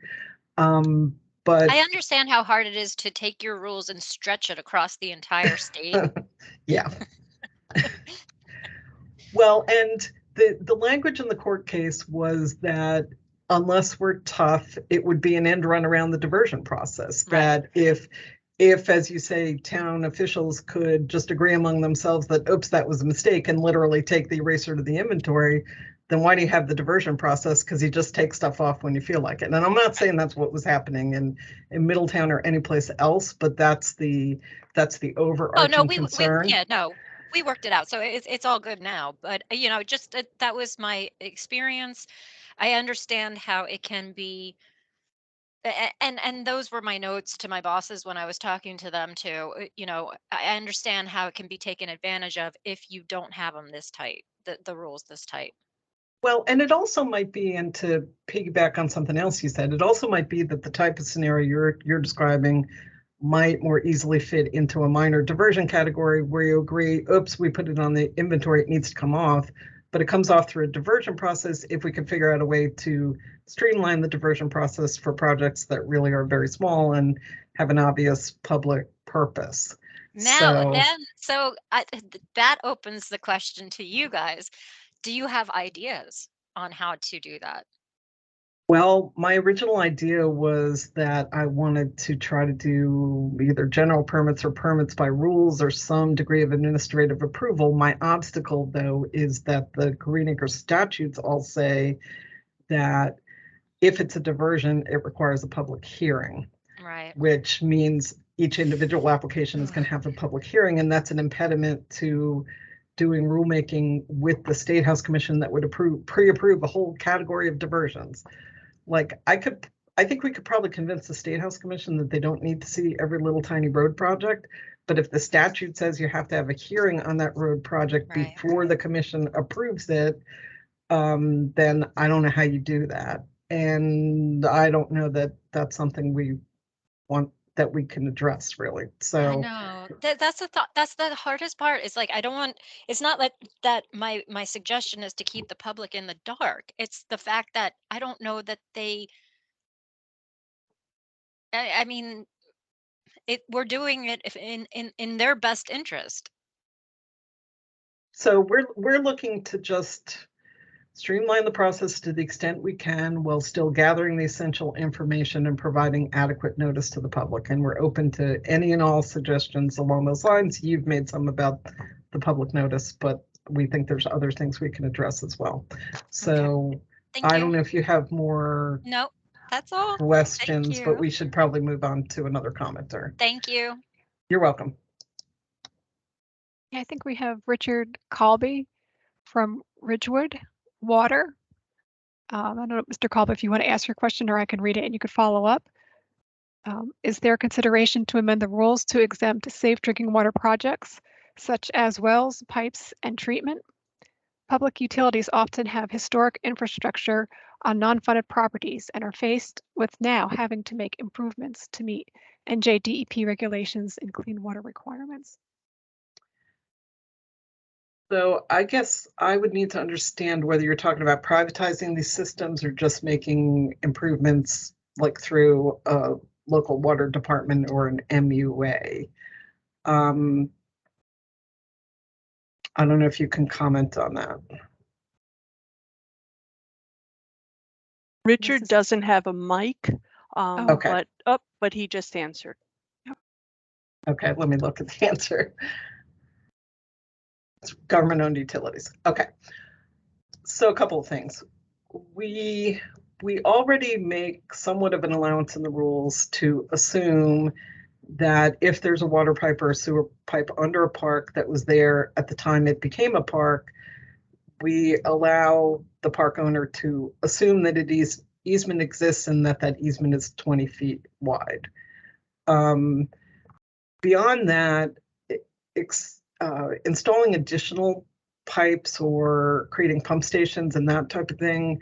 But I understand how hard it is to take your rules and stretch it across the entire state. yeah. Well, and the language in the court case was that unless we're tough, it would be an end run around the diversion process. Right. That if, as you say, town officials could just agree among themselves that, oops, that was a mistake, and literally take the eraser to the inventory, then why do you have the diversion process? Because you just take stuff off when you feel like it. And I'm not saying that's what was happening in Middletown or any place else, but that's the overarching Oh no, concern. we worked it out, so it's all good now. But just that was my experience. I understand how it can be, and those were my notes to my bosses when I was talking to them too. I understand how it can be taken advantage of if you don't have them this tight, the rules this tight. Well, and it also might be, and to piggyback on something else you said, it also might be that the type of scenario you're describing might more easily fit into a minor diversion category where you agree, oops, we put it on the inventory, it needs to come off, but it comes off through a diversion process if we can figure out a way to streamline the diversion process for projects that really are very small and have an obvious public purpose. So that opens the question to you guys. Do you have ideas on how to do that? Well, my original idea was that I wanted to try to do either general permits or permits by rules or some degree of administrative approval. My obstacle, though, is that the Green Acres statutes all say that if it's a diversion, it requires a public hearing, Right. which means each individual application is going to have a public hearing, and that's an impediment to doing rulemaking with the State House Commission that would pre-approve a whole category of diversions. Like I think we could probably convince the State House Commission that they don't need to see every little tiny road project. But if the statute says you have to have a hearing on that road project Right. before the commission approves it, then I don't know how you do that. And I don't know that that's something we want that we can address really. I So know that's the thought. That's the hardest part. Is like I don't want. It's not like that. My suggestion is to keep the public in the dark. It's the fact that I don't know that they. I mean, we're doing it if in their best interest. so we're looking to just streamline the process to the extent we can while still gathering the essential information and providing adequate notice to the public. And we're open to any and all suggestions along those lines. You've made some about the public notice, but we think there's other things we can address as well. So Thank I you. don't know if you have more No, that's all. questions, Thank but you. we should probably move on to another commenter. Thank you. You're welcome. Yeah, I think we have Richard Colby from Ridgewood Water. I don't know, Mr. Colby, if you want to ask your question or I can read it and you could follow up. Is there consideration to amend the rules to exempt safe drinking water projects such as wells, pipes, and treatment? Public utilities often have historic infrastructure on non-funded properties and are faced with now having to make improvements to meet N.J.A.C regulations and clean water requirements. So I guess I would need to understand whether you're talking about privatizing these systems or just making improvements like through a local water department or an MUA. I don't know if you can comment on that. Richard doesn't have a mic, Okay. but he just answered. Okay, let me look at the answer. It's government-owned utilities. Okay. So a couple of things. We already make somewhat of an allowance in the rules to assume that if there's a water pipe or a sewer pipe under a park that was there at the time it became a park, we allow the park owner to assume that easement exists and that easement is 20 feet wide. Beyond that, installing additional pipes or creating pump stations and that type of thing,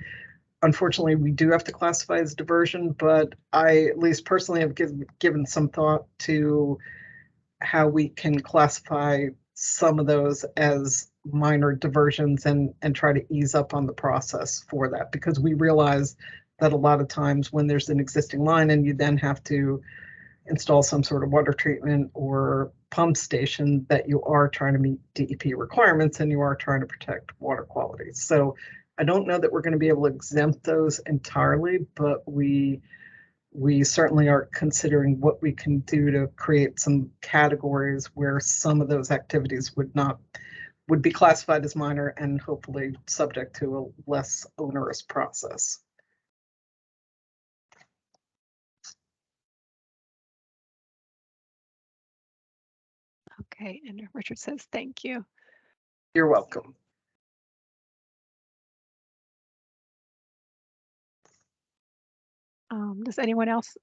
unfortunately, we do have to classify as diversion, but I at least personally have given some thought to how we can classify some of those as minor diversions and try to ease up on the process for that, because we realize that a lot of times when there's an existing line and you then have to install some sort of water treatment or pump station, that you are trying to meet DEP requirements and you are trying to protect water quality. So I don't know that we're going to be able to exempt those entirely, but we certainly are considering what we can do to create some categories where some of those activities would be classified as minor and hopefully subject to a less onerous process. Okay, and Richard says thank you. You're welcome. Does anyone else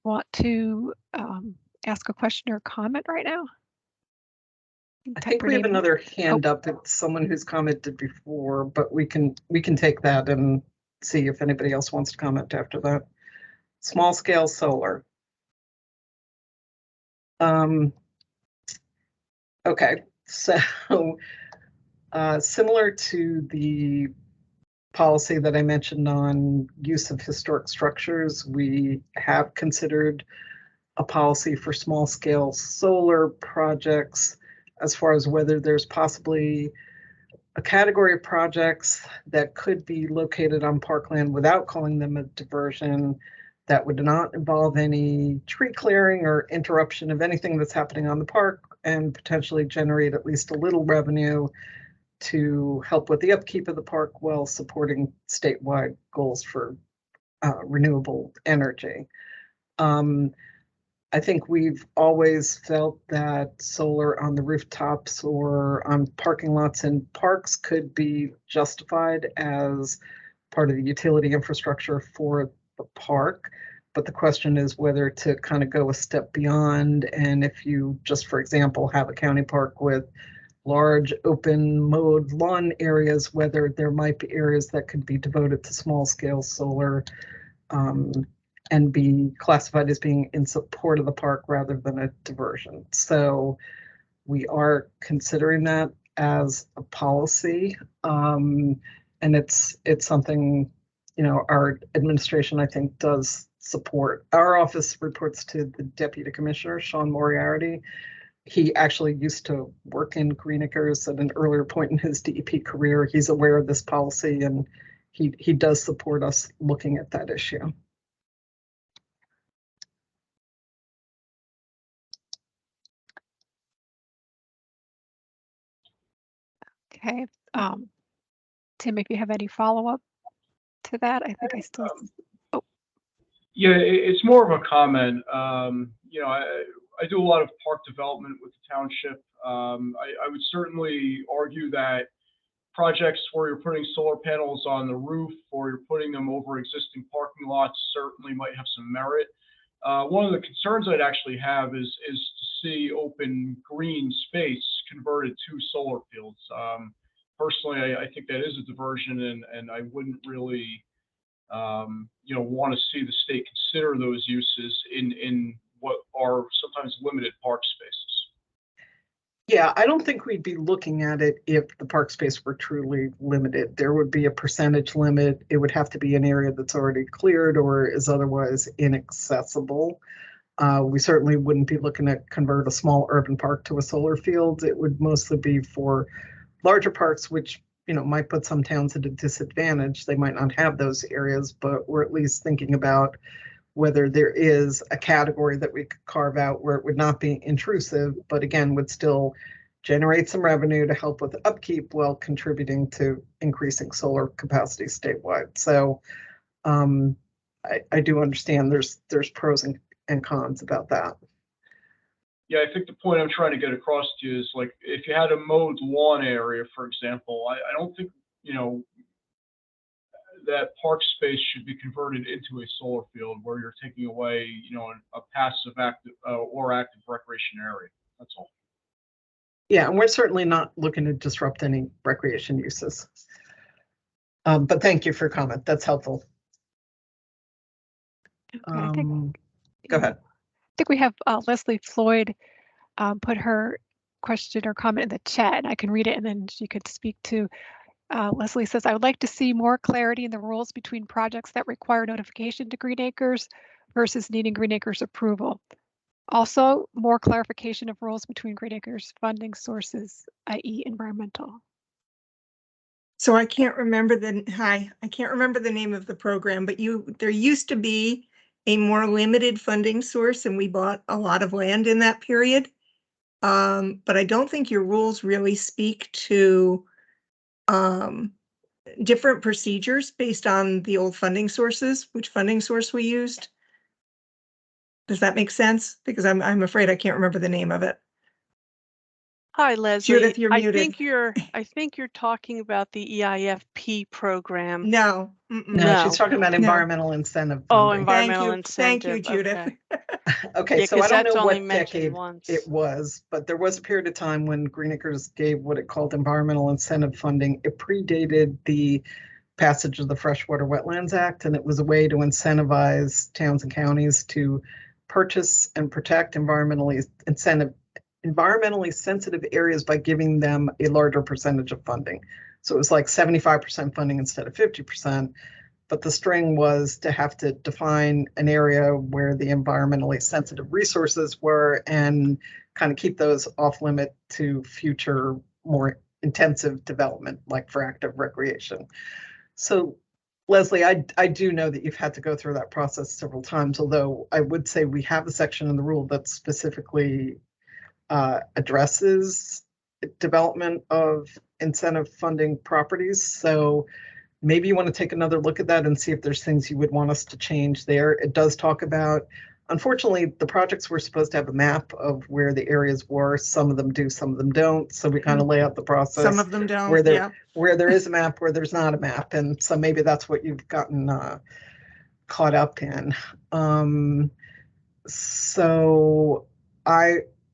want to ask a question or comment right now? I think we have another hand up. It's someone who's commented before, but we can take that and see if anybody else wants to comment after that. Small scale solar. Okay, so similar to the policy that I mentioned on use of historic structures, we have considered a policy for small scale solar projects as far as whether there's possibly a category of projects that could be located on parkland without calling them a diversion, that would not involve any tree clearing or interruption of anything that's happening on the park, and potentially generate at least a little revenue to help with the upkeep of the park while supporting statewide goals for renewable energy. I think we've always felt that solar on the rooftops or on parking lots in parks could be justified as part of the utility infrastructure for the park. But the question is whether to kind of go a step beyond. And if you just, for example, have a county park with large open mowed lawn areas, whether there might be areas that could be devoted to small scale solar and be classified as being in support of the park rather than a diversion. So we are considering that as a policy. And it's something, you know, our administration, I think, does support. Our office reports to the Deputy Commissioner, Sean Moriarty. He actually used to work in Green Acres at an earlier point in his DEP career. He's aware of this policy, and he does support us looking at that issue. Okay. Tim, if you have any follow-up to that, I think I still. Oh. Yeah, it's more of a comment. You know, I do a lot of park development with the township. I would certainly argue that projects where you're putting solar panels on the roof or you're putting them over existing parking lots certainly might have some merit. One of the concerns I'd actually have is to see open green space converted to solar fields. Personally, I think that is a diversion, and I wouldn't really, you know, want to see the state consider those uses in what are sometimes limited park spaces. Yeah, I don't think we'd be looking at it if the park space were truly limited. There would be a percentage limit. It would have to be an area that's already cleared or is otherwise inaccessible. We certainly wouldn't be looking to convert a small urban park to a solar field. It would mostly be for larger parks, which, you know, might put some towns at a disadvantage. They might not have those areas, but we're at least thinking about whether there is a category that we could carve out where it would not be intrusive, but again, would still generate some revenue to help with upkeep while contributing to increasing solar capacity statewide. So I do understand there's pros and cons about that. Yeah, I think the point I'm trying to get across to you is, like, if you had a mowed lawn area, for example, I don't think, you know, that park space should be converted into a solar field where you're taking away, you know, a passive active or active recreation area. That's all. Yeah, and we're certainly not looking to disrupt any recreation uses. But thank you for your comment. That's helpful. Okay, Go ahead. I think we have Leslie Floyd put her question or comment in the chat, and I can read it and then she could speak to. Leslie says, I would like to see more clarity in the rules between projects that require notification to Green Acres versus needing Green Acres approval. Also, more clarification of rules between Green Acres funding sources, i.e. environmental. So I can't remember I can't remember the name of the program, but there used to be a more limited funding source, and we bought a lot of land in that period. But I don't think your rules really speak to different procedures based on the old funding sources, which funding source we used. Does that make sense? Because I'm afraid I can't remember the name of it. Hi, Leslie. Judith, you're muted. I think you're talking about the EIFP program. No. No, she's talking about environmental incentive funding. Oh, environmental incentive. Thank you, Judith. Okay. Okay, Yeah, so I don't know only what decade once. it was, but there was a period of time when Green Acres gave what it called environmental incentive funding. It predated the passage of the Freshwater Wetlands Act, and it was a way to incentivize towns and counties to purchase and protect environmentally sensitive areas by giving them a larger percentage of funding. So it was like 75% funding instead of 50%. But the string was to have to define an area where the environmentally sensitive resources were and kind of keep those off limit to future more intensive development, like for active recreation. So Leslie, I do know that you've had to go through that process several times, although I would say we have a section in the rule that specifically addresses development of incentive funding properties. So maybe you want to take another look at that and see if there's things you would want us to change there. It does talk about, unfortunately, the projects were supposed to have a map of where the areas were. Some of them do, some of them don't. So we kind of lay out the process. Some of them don't, where there, yeah. Where there is a map, where there's not a map. And so maybe that's what you've gotten caught up in. And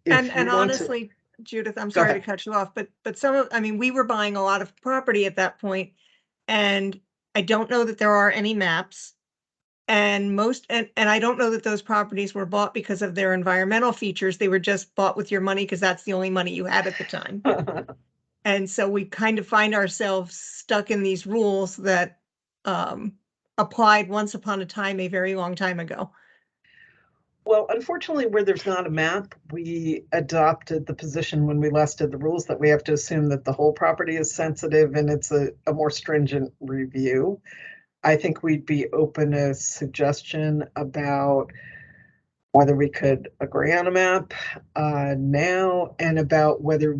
honestly, Judith, I'm sorry to cut you off, but I mean, we were buying a lot of property at that point, and I don't know that there are any maps. And I don't know that those properties were bought because of their environmental features. They were just bought with your money because that's the only money you had at the time. And so we kind of find ourselves stuck in these rules that applied once upon a time, a very long time ago. Well, unfortunately, where there's not a map, we adopted the position when we last did the rules that we have to assume that the whole property is sensitive and it's a more stringent review. I think we'd be open to suggestion about whether we could agree on a map now, and about whether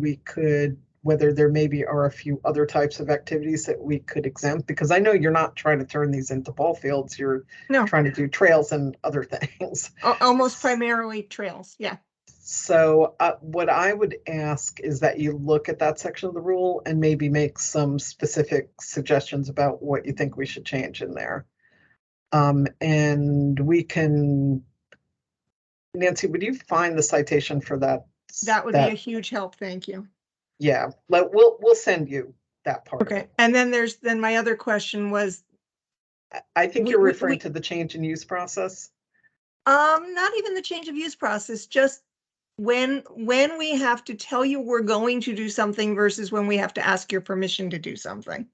there maybe are a few other types of activities that we could exempt, because I know you're not trying to turn these into ball fields. You're trying to do trails and other things. Almost primarily trails, yeah. So what I would ask is that you look at that section of the rule and maybe make some specific suggestions about what you think we should change in there. And we can, Nancy, would you find the citation for that? That would be a huge help, thank you. Yeah, we'll send you that part. Okay, and then my other question was, I think you're referring to the change in use process. Not even the change of use process, just when we have to tell you we're going to do something versus when we have to ask your permission to do something.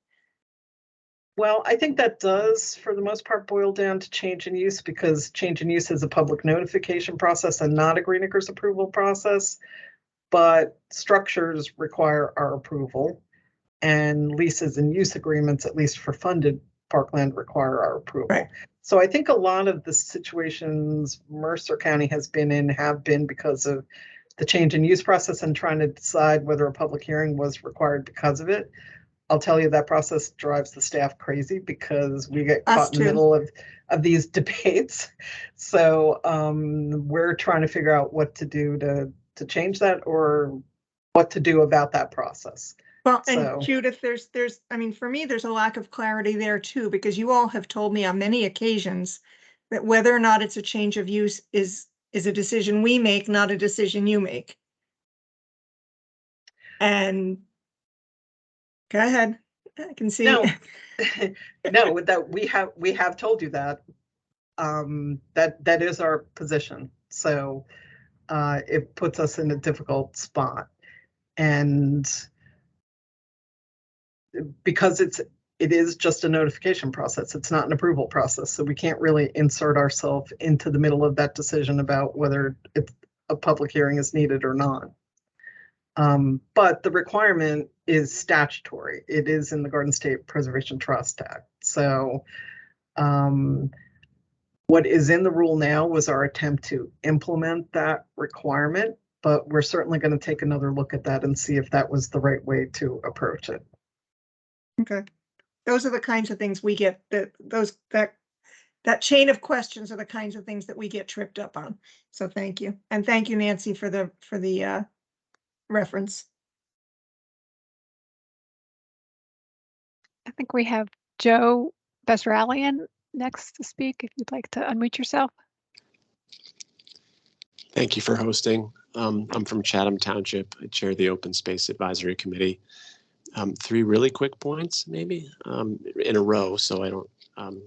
Well, I think that does, for the most part, boil down to change in use, because change in use is a public notification process and not a Green Acres approval process. But structures require our approval, and leases and use agreements, at least for funded parkland, require our approval. Right. So I think a lot of the situations Mercer County has been in have been because of the change in use process and trying to decide whether a public hearing was required because of it. I'll tell you that process drives the staff crazy because we get caught in the middle of these debates. So we're trying to figure out what to do to change that, or what to do about that process. Well, and Judith, I mean, for me, there's a lack of clarity there too, because you all have told me on many occasions that whether or not it's a change of use is a decision we make, not a decision you make. And go ahead, I can see. No, no, that we have told you that. That is our position. So it puts us in a difficult spot, and because it is just a notification process, it's not an approval process, so we can't really insert ourselves into the middle of that decision about whether a public hearing is needed or not. But the requirement is statutory. It is in the Garden State Preservation Trust Act. So what is in the rule now was our attempt to implement that requirement, but we're certainly going to take another look at that and see if that was the right way to approach it. Okay, those are the kinds of things we get, that chain of questions are the kinds of things that we get tripped up on. So thank you. And thank you, Nancy, for the reference. I think we have Joe Besralian next to speak, if you'd like to unmute yourself. Thank you for hosting. I'm from Chatham Township. I chair the Open Space Advisory Committee. 3 really quick points, maybe, in a row, so I don't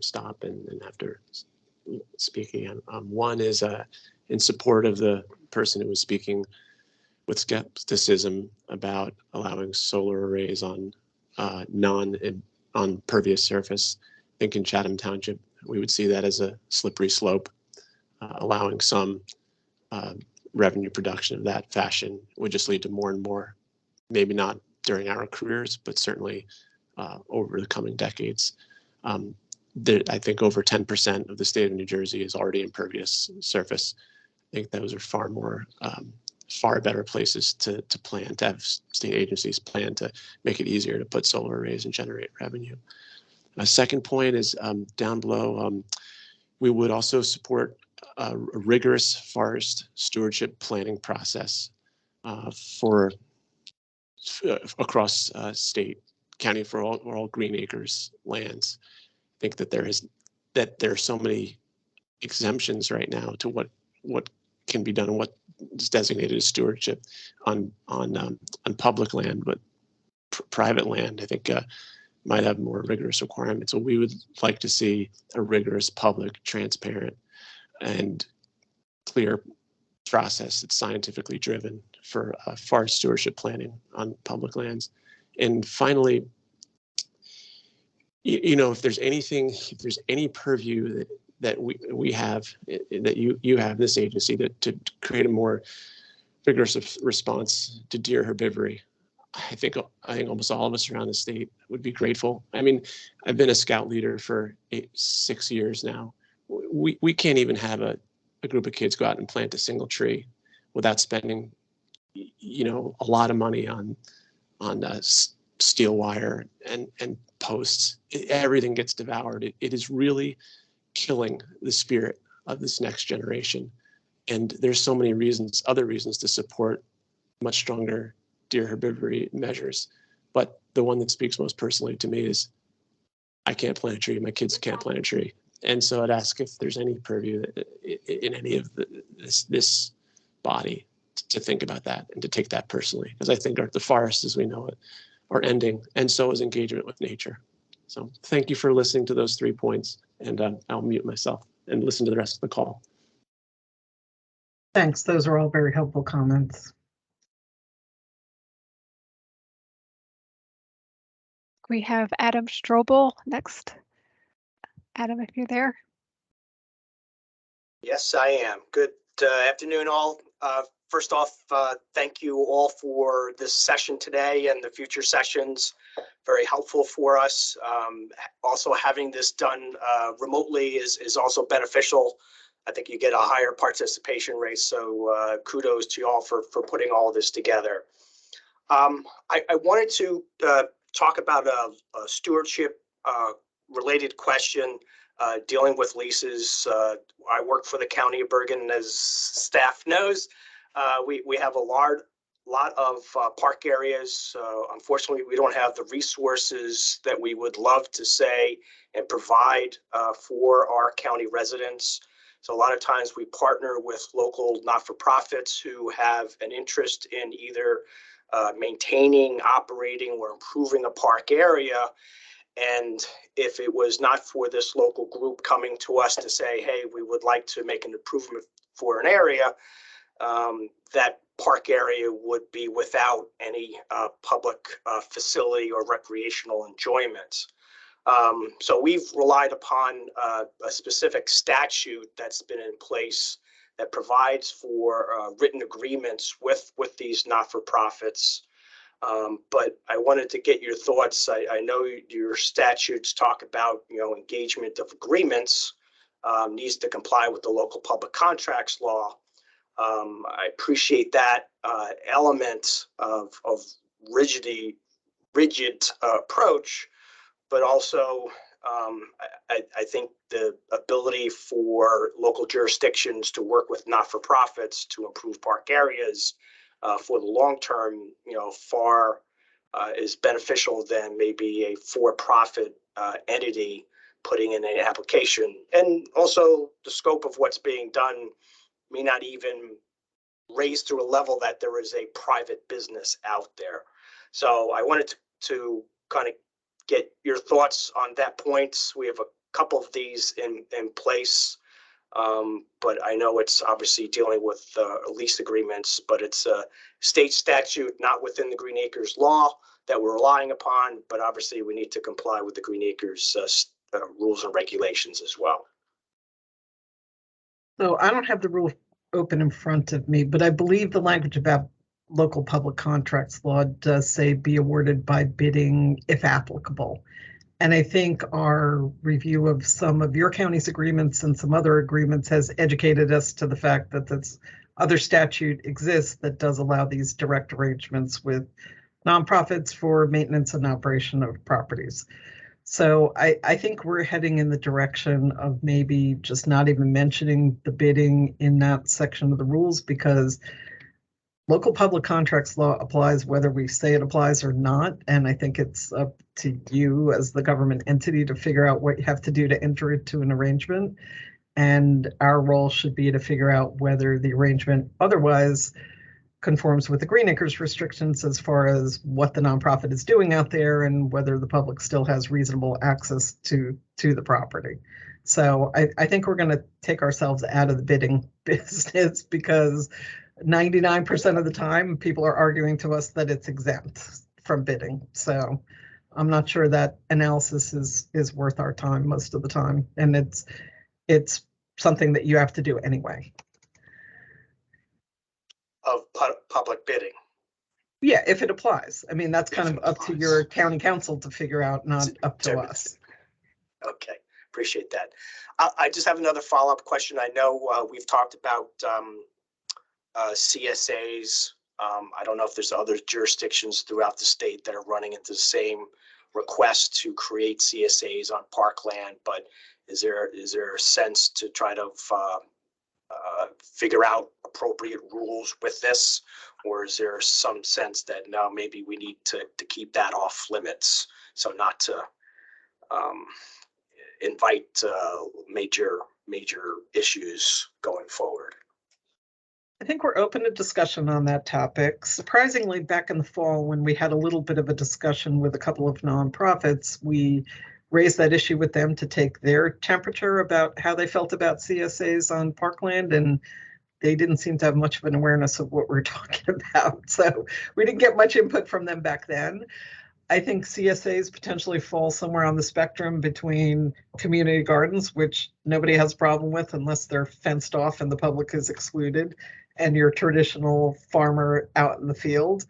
stop and have to speak again. One is in support of the person who was speaking with skepticism about allowing solar arrays on pervious surface. I think in Chatham Township, we would see that as a slippery slope. Allowing some revenue production of that fashion would just lead to more and more, maybe not during our careers, but certainly over the coming decades. I think over 10% of the state of New Jersey is already impervious surface. I think those are far better places to plan, to have state agencies plan to make it easier to put solar arrays and generate revenue. A second point is down below, we would also support a rigorous forest stewardship planning process for across state, county, for all green acres lands. I think that there are so many exemptions right now to what can be done and what is designated as stewardship on public land, but private land, I think, might have more rigorous requirements. So we would like to see a rigorous, public, transparent, and clear process that's scientifically driven for forest stewardship planning on public lands. And finally, if there's any purview that we have, that you have, this agency, to create a more vigorous response to deer herbivory, I think almost all of us around the state would be grateful. I mean, I've been a scout leader for 6 years now. We can't even have a group of kids go out and plant a single tree without spending, a lot of money on steel wire and posts. Everything gets devoured. It is really killing the spirit of this next generation. And there's so many other reasons to support much stronger deer herbivory measures. But the one that speaks most personally to me is, I can't plant a tree, my kids can't plant a tree. And so I'd ask if there's any purview in any of this body to think about that and to take that personally, because I think the forests as we know it are ending, and so is engagement with nature. So thank you for listening to those 3 points, and I'll mute myself and listen to the rest of the call. Thanks. Those are all very helpful comments. We have Adam Strobel next. Adam, if you're there. Yes, I am. Good afternoon, all. First off, thank you all for this session today and the future sessions. Very helpful for us. Also, having this done remotely is also beneficial. I think you get a higher participation rate. So kudos to you all for putting all of this together. I wanted to talk about a stewardship related question dealing with leases. I work for the County of Bergen, as staff knows. We have a lot of park areas. Unfortunately, we don't have the resources that we would love to say and provide for our county residents. So a lot of times we partner with local not-for-profits who have an interest in either maintaining, operating, or improving a park area. And if it was not for this local group coming to us to say, hey, we would like to make an improvement for an area, that park area would be without any public facility or recreational enjoyment. So we've relied upon a specific statute that's been in place that provides for written agreements with these not-for-profits. But I wanted to get your thoughts. I know your statutes talk about, engagement of agreements needs to comply with the local public contracts law. I appreciate that element of rigid approach, but also I think the ability for local jurisdictions to work with not-for-profits to improve park areas for the long term, far is beneficial than maybe a for-profit entity putting in an application. And also the scope of what's being done may not even raise to a level that there is a private business out there. So I wanted to kind of get your thoughts on that point. We have a couple of these in place, but I know it's obviously dealing with lease agreements, but it's a state statute not within the Green Acres law that we're relying upon, but obviously we need to comply with the Green Acres rules and regulations as well. So I don't have the rule open in front of me, but I believe the language about local public contracts law does say be awarded by bidding if applicable. And I think our review of some of your county's agreements and some other agreements has educated us to the fact that this other statute exists that does allow these direct arrangements with nonprofits for maintenance and operation of properties. So I think we're heading in the direction of maybe just not even mentioning the bidding in that section of the rules, because local public contracts law applies whether we say it applies or not. And I think it's up to you as the government entity to figure out what you have to do to enter into an arrangement. And our role should be to figure out whether the arrangement otherwise conforms with the Green Acres restrictions as far as what the nonprofit is doing out there and whether the public still has reasonable access to the property. So I think we're going to take ourselves out of the bidding business, because 99% of the time people are arguing to us that it's exempt from bidding. So I'm not sure that analysis is worth our time most of the time, and it's something that you have to do anyway. Of public bidding. Yeah, if it applies. I mean, that's kind of up to your county council to figure out, not up to us. Okay, appreciate that. I just have another follow-up question. I know we've talked about CSAs. I don't know if there's other jurisdictions throughout the state that are running into the same request to create CSAs on parkland, but is there a sense to try to figure out appropriate rules with this, or is there some sense that no, maybe we need to keep that off limits, so not to invite major issues going forward? I think we're open to discussion on that topic. Surprisingly, back in the fall, when we had a little bit of a discussion with a couple of nonprofits, we raised that issue with them to take their temperature about how they felt about CSAs on parkland, and they didn't seem to have much of an awareness of what we're talking about. So we didn't get much input from them back then. I think CSAs potentially fall somewhere on the spectrum between community gardens, which nobody has a problem with unless they're fenced off and the public is excluded, and your traditional farmer out in the field.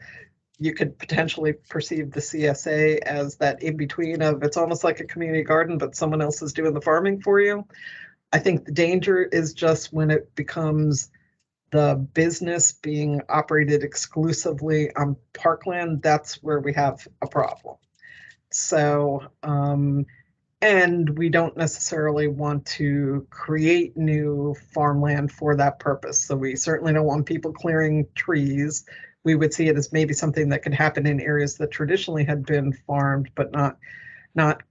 You could potentially perceive the CSA as that in between of, it's almost like a community garden, but someone else is doing the farming for you. I think the danger is just when it becomes the business being operated exclusively on parkland. That's where we have a problem. So, and we don't necessarily want to create new farmland for that purpose. So we certainly don't want people clearing trees. We would see it as maybe something that could happen in areas that traditionally had been farmed, but not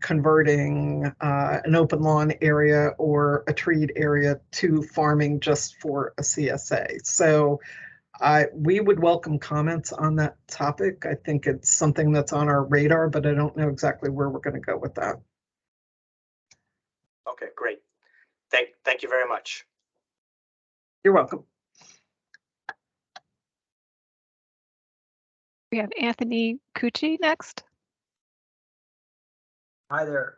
converting an open lawn area or a treed area to farming just for a CSA. So we would welcome comments on that topic. I think it's something that's on our radar, but I don't know exactly where we're going to go with that. Okay, great. Thank you very much. You're welcome. We have Anthony Cucci next. Hi there.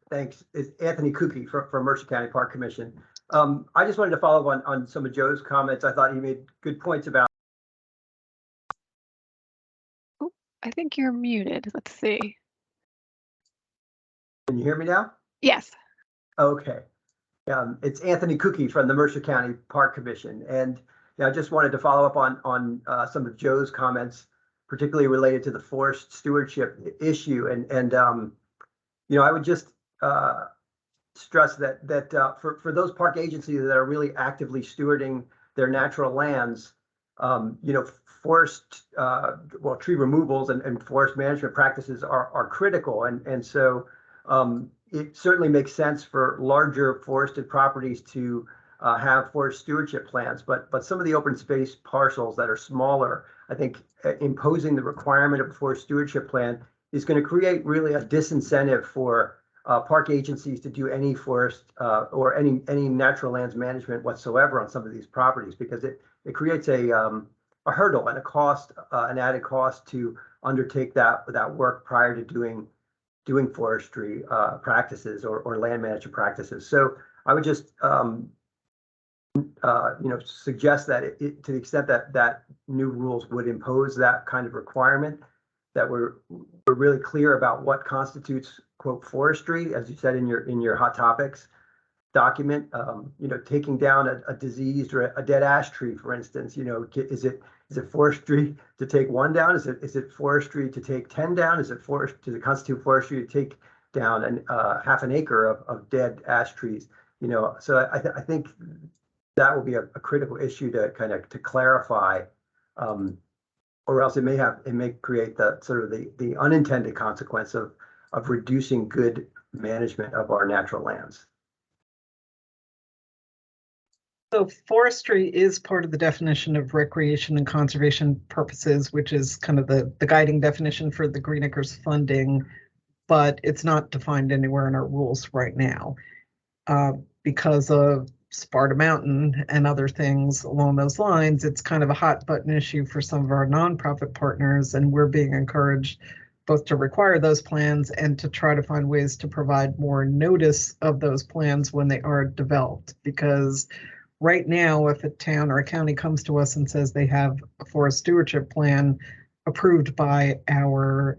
Thanks. It's Anthony Cucci from Mercer County Park Commission. I just wanted to follow up on some of Joe's comments. I thought he made good points about. Oh, I think you're muted. Let's see. Can you hear me now? Yes. Okay. It's Anthony Cucci from the Mercer County Park Commission. And I just wanted to follow up on some of Joe's comments, particularly related to the forest stewardship issue. And I would just stress that for those park agencies that are really actively stewarding their natural lands, forest, tree removals and forest management practices are critical. And so it certainly makes sense for larger forested properties to have forest stewardship plans, but some of the open space parcels that are smaller, I think imposing the requirement of a forest stewardship plan is going to create really a disincentive for park agencies to do any forest or any natural lands management whatsoever on some of these properties, because it creates a hurdle and a cost, an added cost to undertake that work prior to doing forestry practices or land management practices. So I would just suggest that to the extent that new rules would impose that kind of requirement, that we're really clear about what constitutes, quote, forestry, as you said in your hot topics document. Taking down a diseased or a dead ash tree, for instance, is it forestry to take one down? Is it forestry to take 10 down? Does it constitute forestry to take down half an acre of dead ash trees? So I think that will be a critical issue to to clarify, or else it may create the unintended consequence of reducing good management of our natural lands. So forestry is part of the definition of recreation and conservation purposes, which is kind of the guiding definition for the Green Acres funding, but it's not defined anywhere in our rules right now because of Sparta Mountain and other things along those lines. It's kind of a hot button issue for some of our nonprofit partners, and we're being encouraged both to require those plans and to try to find ways to provide more notice of those plans when they are developed. Because right now, if a town or a county comes to us and says they have a forest stewardship plan approved by our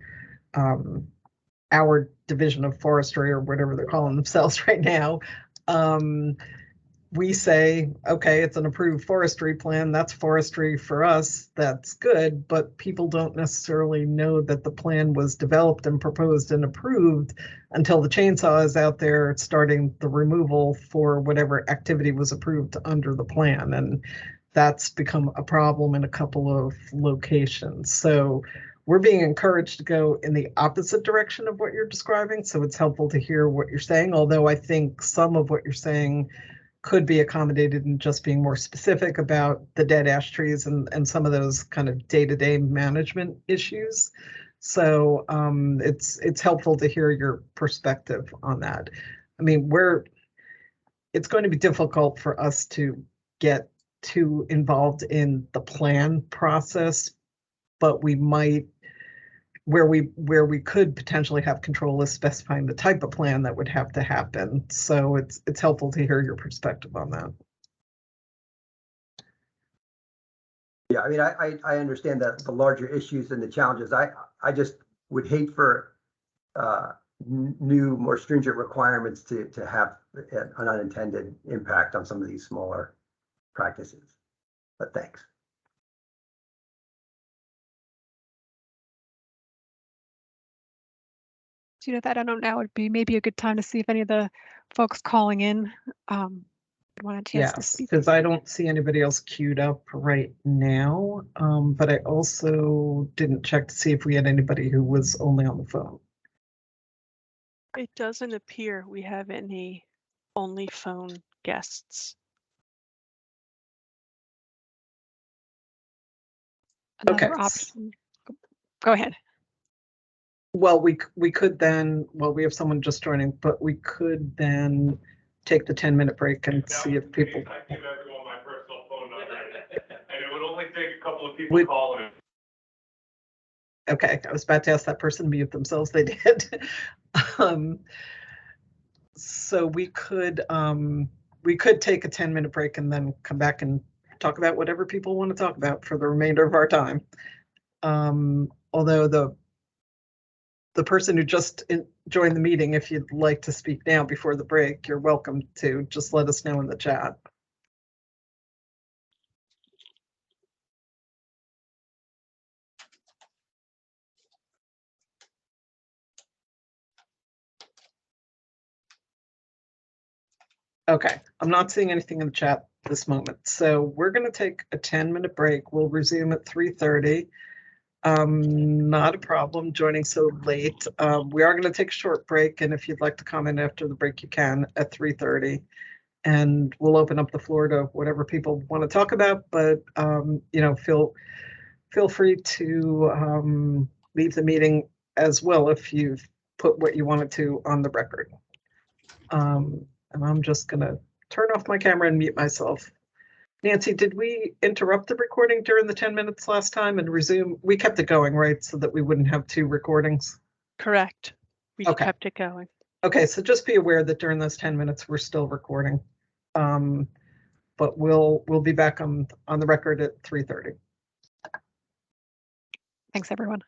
division of forestry, or whatever they're calling themselves right now, we say, okay, it's an approved forestry plan. That's forestry for us. That's good. But people don't necessarily know that the plan was developed and proposed and approved until the chainsaw is out there starting the removal for whatever activity was approved under the plan. And that's become a problem in a couple of locations. So we're being encouraged to go in the opposite direction of what you're describing. So it's helpful to hear what you're saying, although I think some of what you're saying could be accommodated in just being more specific about the dead ash trees and some of those kind of day-to-day management issues. So it's helpful to hear your perspective on that. I mean, it's going to be difficult for us to get too involved in the plan process, but we might, where we could potentially have control is specifying the type of plan that would have to happen. So it's helpful to hear your perspective on that. Yeah, I mean, I understand that the larger issues and the challenges. I just would hate for new, more stringent requirements to have an unintended impact on some of these smaller practices. But thanks. Judith, I don't know, it'd be maybe a good time to see if any of the folks calling in want a chance to speak. Because I don't see anybody else queued up right now, but I also didn't check to see if we had anybody who was only on the phone. It doesn't appear we have any only phone guests. Another option. Go ahead. Well, we could then, well, we have someone just joining, but we could then take the 10-minute break and see if people. I give everyone my personal phone number, and it would only take a couple of people calling. Okay, I was about to ask that person to mute themselves. They did. So we could take a 10-minute break and then come back and talk about whatever people want to talk about for the remainder of our time. Although the person who just joined the meeting, if you'd like to speak now before the break, you're welcome to. Just let us know in the chat. Okay, I'm not seeing anything in the chat this moment. So we're going to take a 10-minute break. We'll resume at 3:30. Not a problem joining so late. We are going to take a short break, and if you'd like to comment after the break, you can at 3:30. And we'll open up the floor to whatever people want to talk about. But feel free to leave the meeting as well if you've put what you wanted to on the record. And I'm just going to turn off my camera and mute myself. Nancy, did we interrupt the recording during the 10 minutes last time and resume? We kept it going, right? So that we wouldn't have two recordings? Correct. We kept it going. Okay, so just be aware that during those 10 minutes, we're still recording. But but we'll be back on the record at 3:30. Thanks, everyone.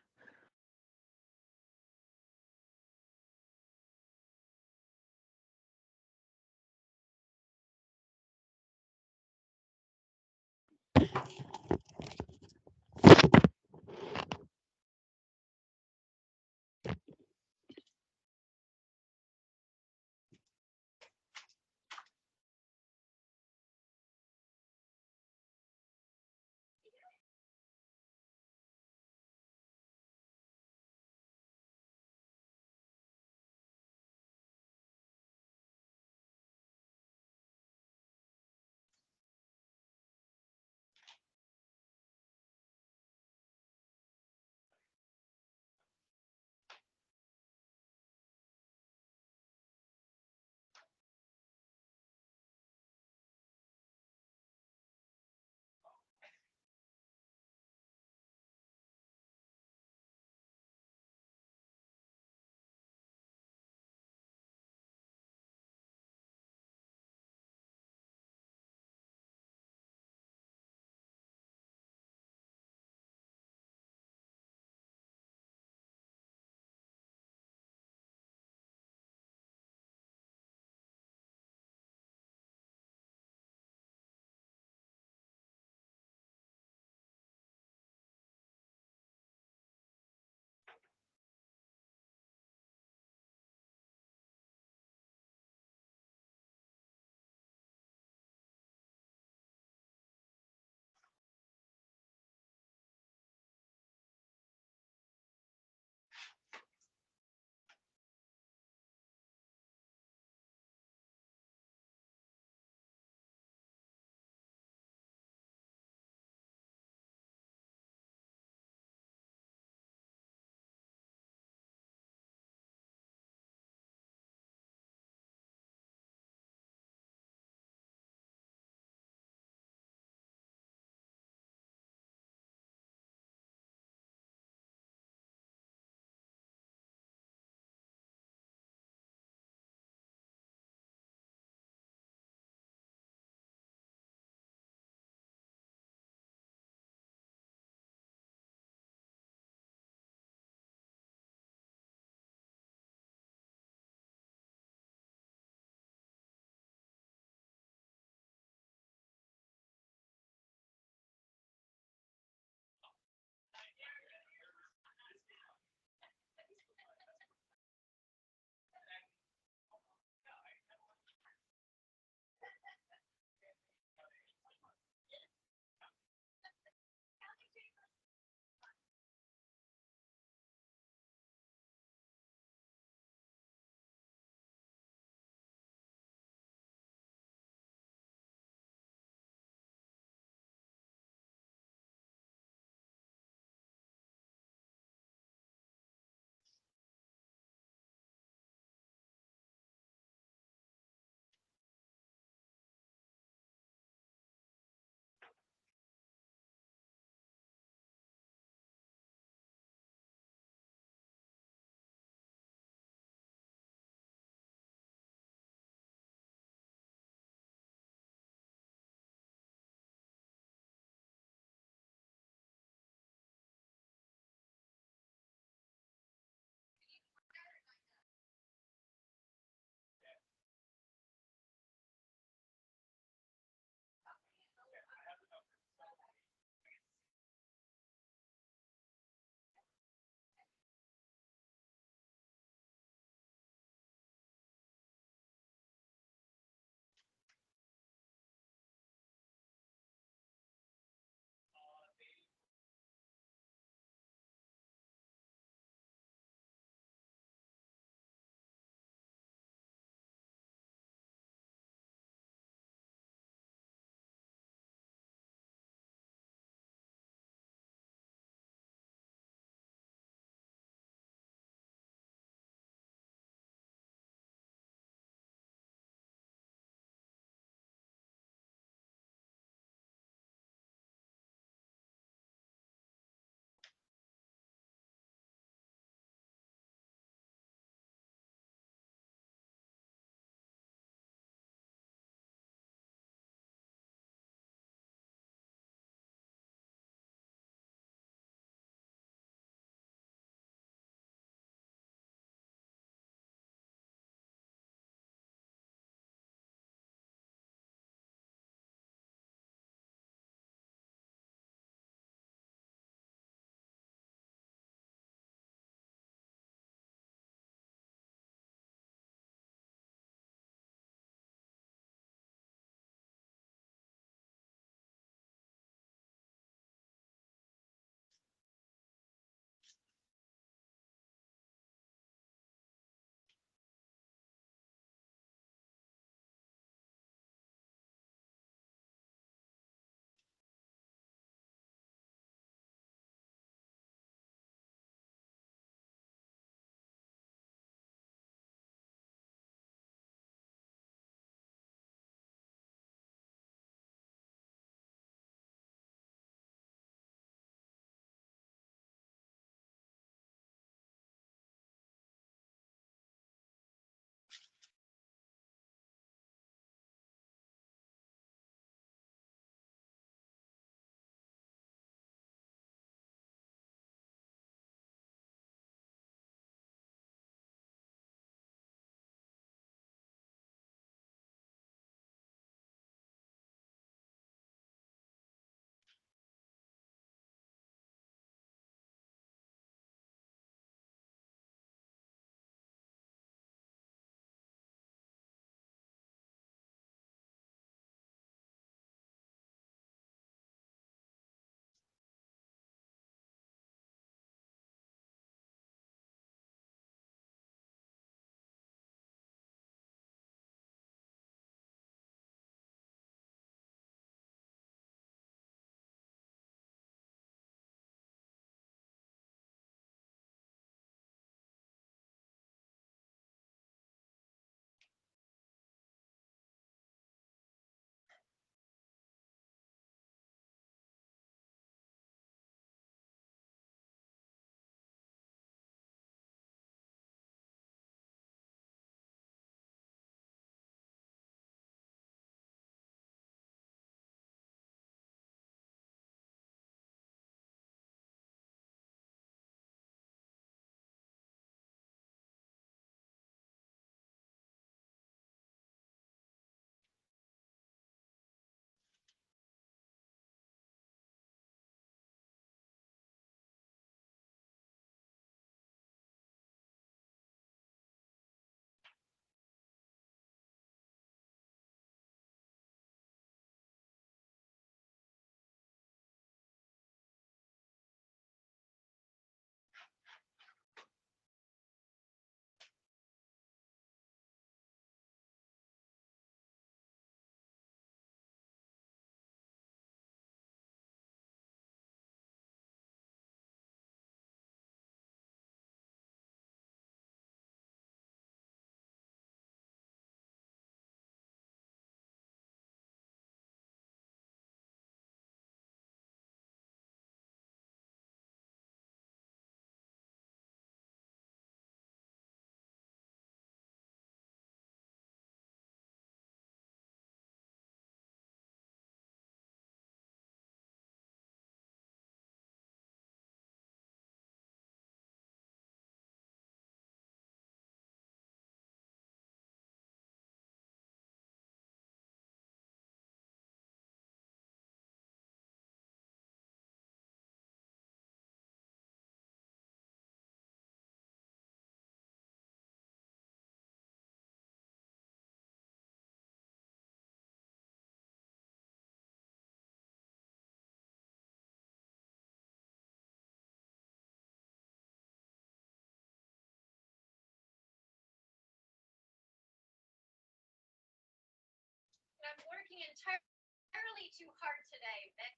I'm working entirely too hard today, Vic.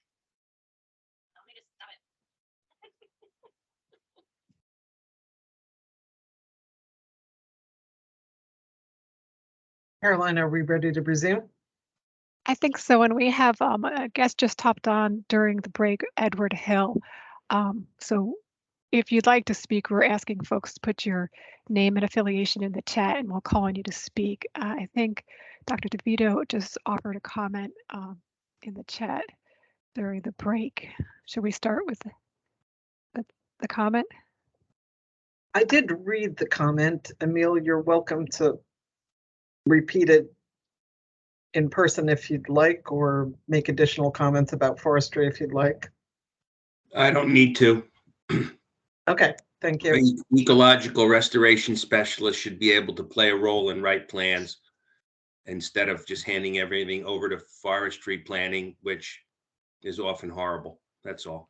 Tell me to stop it. Caroline, are we ready to resume? I think so. And we have a guest just hopped on during the break, Edward Hill. So if you'd like to speak, we're asking folks to put your name and affiliation in the chat and we'll call on you to speak. I think Dr. DeVito just offered a comment in the chat during the break. Should we start with the comment? I did read the comment. Emil, you're welcome to repeat it in person if you'd like, or make additional comments about forestry if you'd like. I don't need to. Okay, thank you. An ecological restoration specialist should be able to play a role and write plans instead of just handing everything over to forestry planning, which is often horrible. That's all.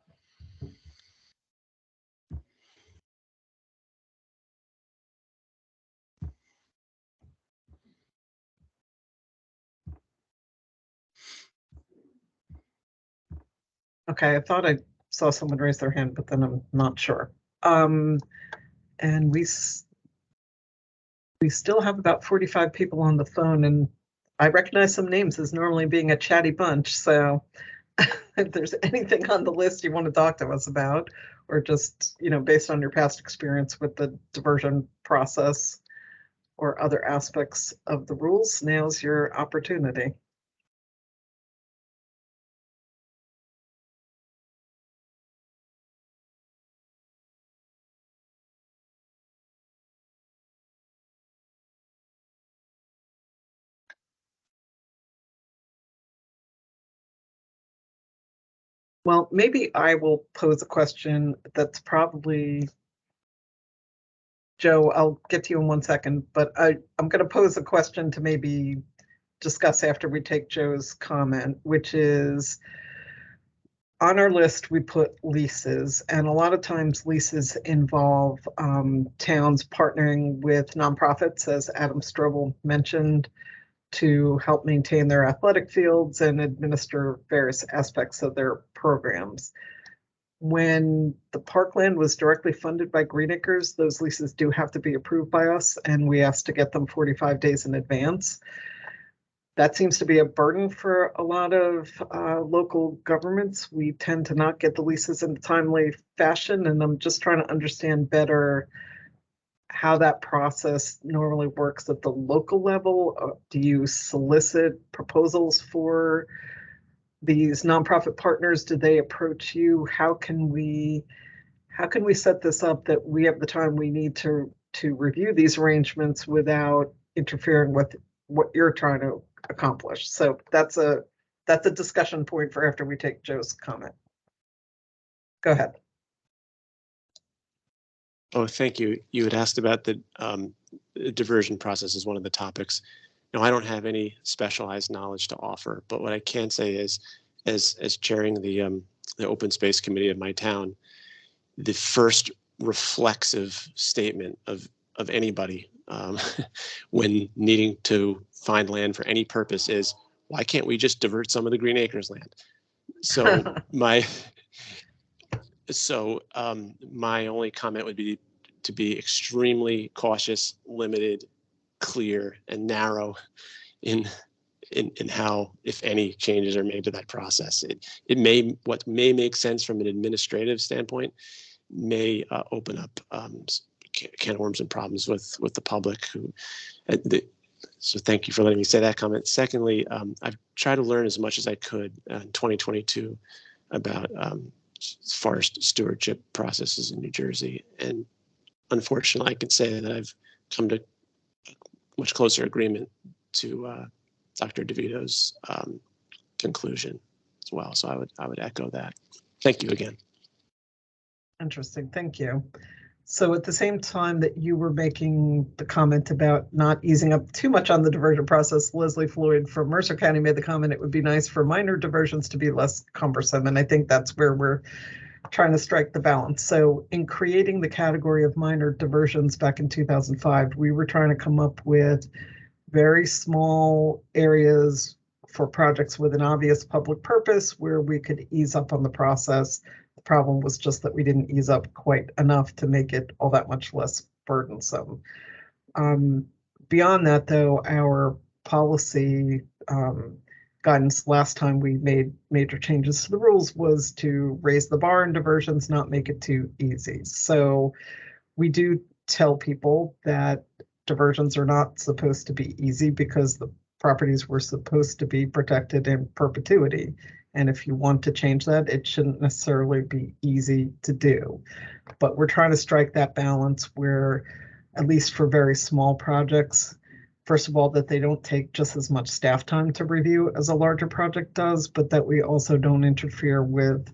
Okay, I thought I saw someone raise their hand, but then I'm not sure. And we still have about 45 people on the phone, and I recognize some names as normally being a chatty bunch. So if there's anything on the list you want to talk to us about, or just, you know, based on your past experience with the diversion process or other aspects of the rules, now's your opportunity. Well, maybe I will pose a question that's probably, Joe, I'll get to you in 1 second, but I'm going to pose a question to maybe discuss after we take Joe's comment, which is, on our list, we put leases, and a lot of times leases involve towns partnering with nonprofits, as Adam Strobel mentioned, to help maintain their athletic fields and administer various aspects of their programs. When the parkland was directly funded by Green Acres, those leases do have to be approved by us, and we asked to get them 45 days in advance. That seems to be a burden for a lot of local governments. We tend to not get the leases in a timely fashion, and I'm just trying to understand better how that process normally works at the local level. Do you solicit proposals for these nonprofit partners? Do they approach you? How can we set this up that we have the time we need to review these arrangements without interfering with what you're trying to accomplish? So that's a discussion point for after we take Joe's comment. Go ahead. Oh, thank you. You had asked about the diversion process as one of the topics. No, I don't have any specialized knowledge to offer, but what I can say is, as chairing the open space committee of my town, the first reflexive statement of anybody when needing to find land for any purpose is, why can't we just divert some of the Green Acres land? So my only comment would be to be extremely cautious, limited, clear, and narrow in how, if any, changes are made to that process. What may make sense from an administrative standpoint may open up can of worms and problems with the public. So thank you for letting me say that comment. Secondly, I've tried to learn as much as I could in 2022 about forest stewardship processes in New Jersey, and unfortunately, I can say that I've come to a much closer agreement to Dr. DeVito's conclusion as well. So I would echo that. Thank you again. Interesting, thank you. So at the same time that you were making the comment about not easing up too much on the diversion process, Leslie Floyd from Mercer County made the comment it would be nice for minor diversions to be less cumbersome. And I think that's where we're trying to strike the balance. So in creating the category of minor diversions back in 2005, we were trying to come up with very small areas, for projects with an obvious public purpose where we could ease up on the process. The problem was just that we didn't ease up quite enough to make it all that much less burdensome. Beyond that, though, our policy guidance last time we made major changes to the rules was to raise the bar in diversions, not make it too easy. So we do tell people that diversions are not supposed to be easy because the properties were supposed to be protected in perpetuity. And if you want to change that, it shouldn't necessarily be easy to do. But we're trying to strike that balance where, at least for very small projects, first of all, that they don't take just as much staff time to review as a larger project does, but that we also don't interfere with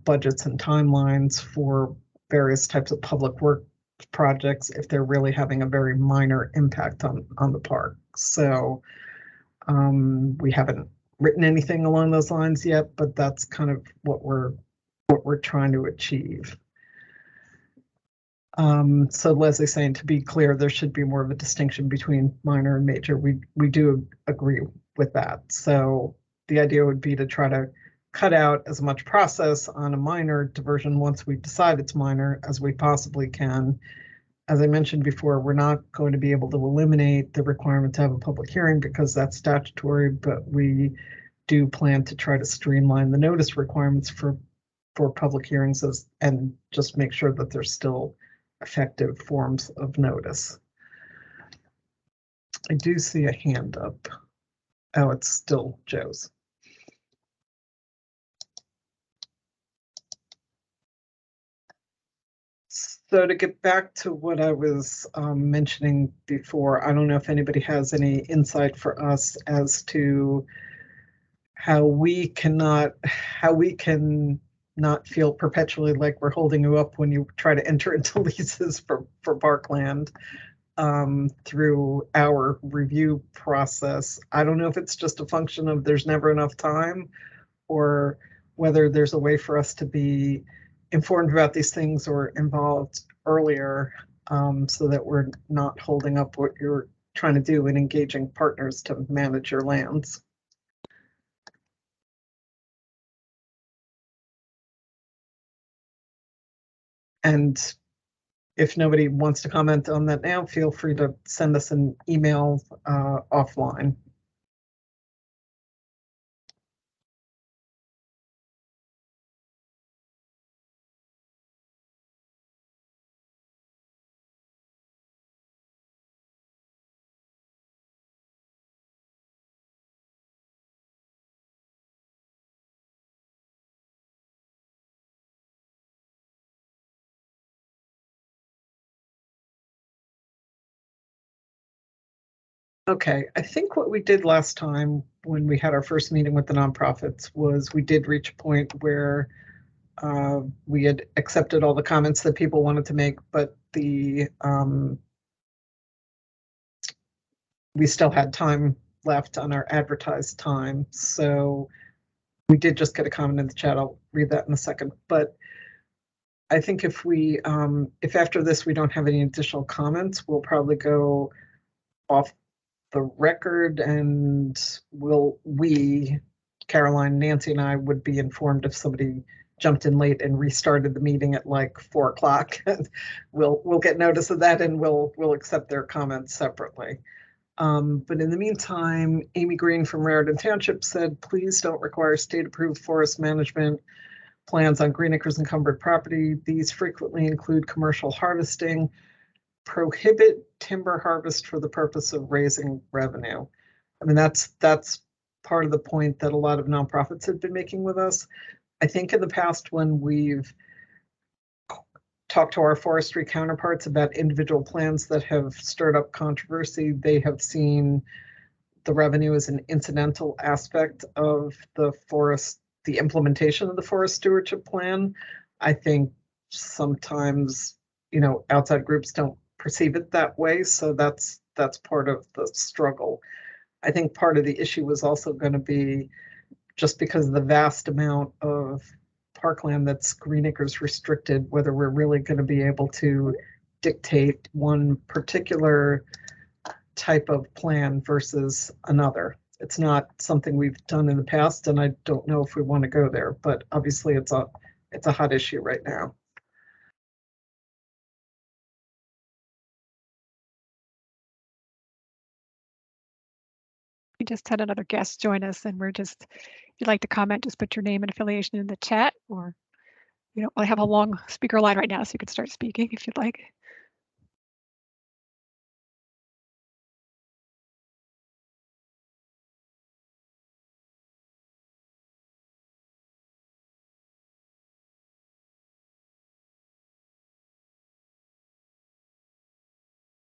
budgets and timelines for various types of public work projects if they're really having a very minor impact on the park. So we haven't written anything along those lines yet, but that's kind of what we're trying to achieve. So Leslie's saying, to be clear, there should be more of a distinction between minor and major. We do agree with that. So the idea would be to try to cut out as much process on a minor diversion once we decide it's minor as we possibly can. As I mentioned before, we're not going to be able to eliminate the requirement to have a public hearing because that's statutory, but we do plan to try to streamline the notice requirements for public hearings and just make sure that there's still effective forms of notice. I do see a hand up. Oh, it's still Joe's. So to get back to what I was mentioning before, I don't know if anybody has any insight for us as to how we can not feel perpetually like we're holding you up when you try to enter into leases for parkland through our review process. I don't know if it's just a function of there's never enough time, or whether there's a way for us to be informed about these things or involved earlier, so that we're not holding up what you're trying to do in engaging partners to manage your lands. And if nobody wants to comment on that now, feel free to send us an email offline. Okay, I think what we did last time when we had our first meeting with the nonprofits was we did reach a point where we had accepted all the comments that people wanted to make, but we still had time left on our advertised time. So we did just get a comment in the chat. I'll read that in a second. But I think if after this we don't have any additional comments, we'll probably go off the record, and Caroline, Nancy, and I would be informed if somebody jumped in late and restarted the meeting at like 4 o'clock. We'll get notice of that, and we'll accept their comments separately. But in the meantime, Amy Green from Raritan Township said, please don't require state-approved forest management plans on Green Acres encumbered property. These frequently include commercial harvesting. Prohibit timber harvest for the purpose of raising revenue. I mean, that's part of the point that a lot of nonprofits have been making with us. I think in the past, when we've talked to our forestry counterparts about individual plans that have stirred up controversy, they have seen the revenue as an incidental aspect of the implementation of the forest stewardship plan. I think sometimes, outside groups don't perceive it that way, so that's part of the struggle. I think part of the issue was also going to be just because of the vast amount of parkland that's Green Acres restricted, whether we're really going to be able to dictate one particular type of plan versus another. It's not something we've done in the past, and I don't know if we want to go there, but obviously it's a hot issue right now. We just had another guest join us, and if you'd like to comment, just put your name and affiliation in the chat, or I have a long speaker line right now, so you can start speaking if you'd like.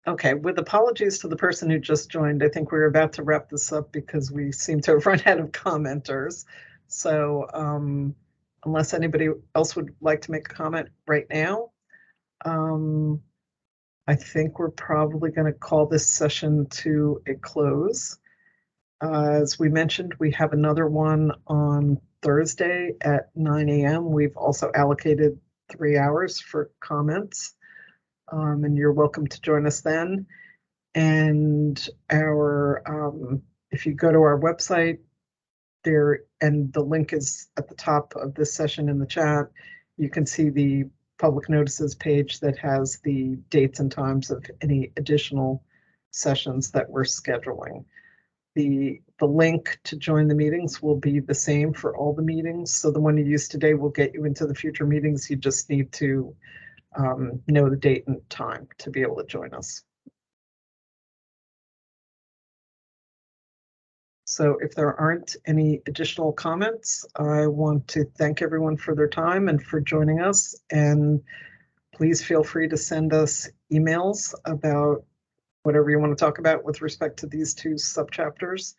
Okay, with apologies to the person who just joined, I think we're about to wrap this up because we seem to have run out of commenters. So unless anybody else would like to make a comment right now, I think we're probably going to call this session to a close. As we mentioned, we have another one on Thursday at 9 a.m. We've also allocated 3 hours for comments. And you're welcome to join us then. And if you go to our website there, and the link is at the top of this session in the chat, you can see the public notices page that has the dates and times of any additional sessions that we're scheduling. The link to join the meetings will be the same for all the meetings. So the one you use today will get you into the future meetings. You just need to know the date and time to be able to join us. So if there aren't any additional comments, I want to thank everyone for their time and for joining us. And please feel free to send us emails about whatever you want to talk about with respect to these two subchapters.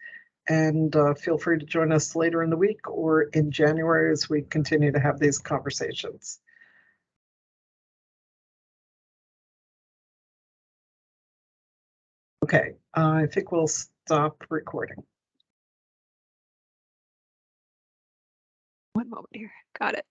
And feel free to join us later in the week or in January as we continue to have these conversations. Okay, I think we'll stop recording. One moment here. Got it.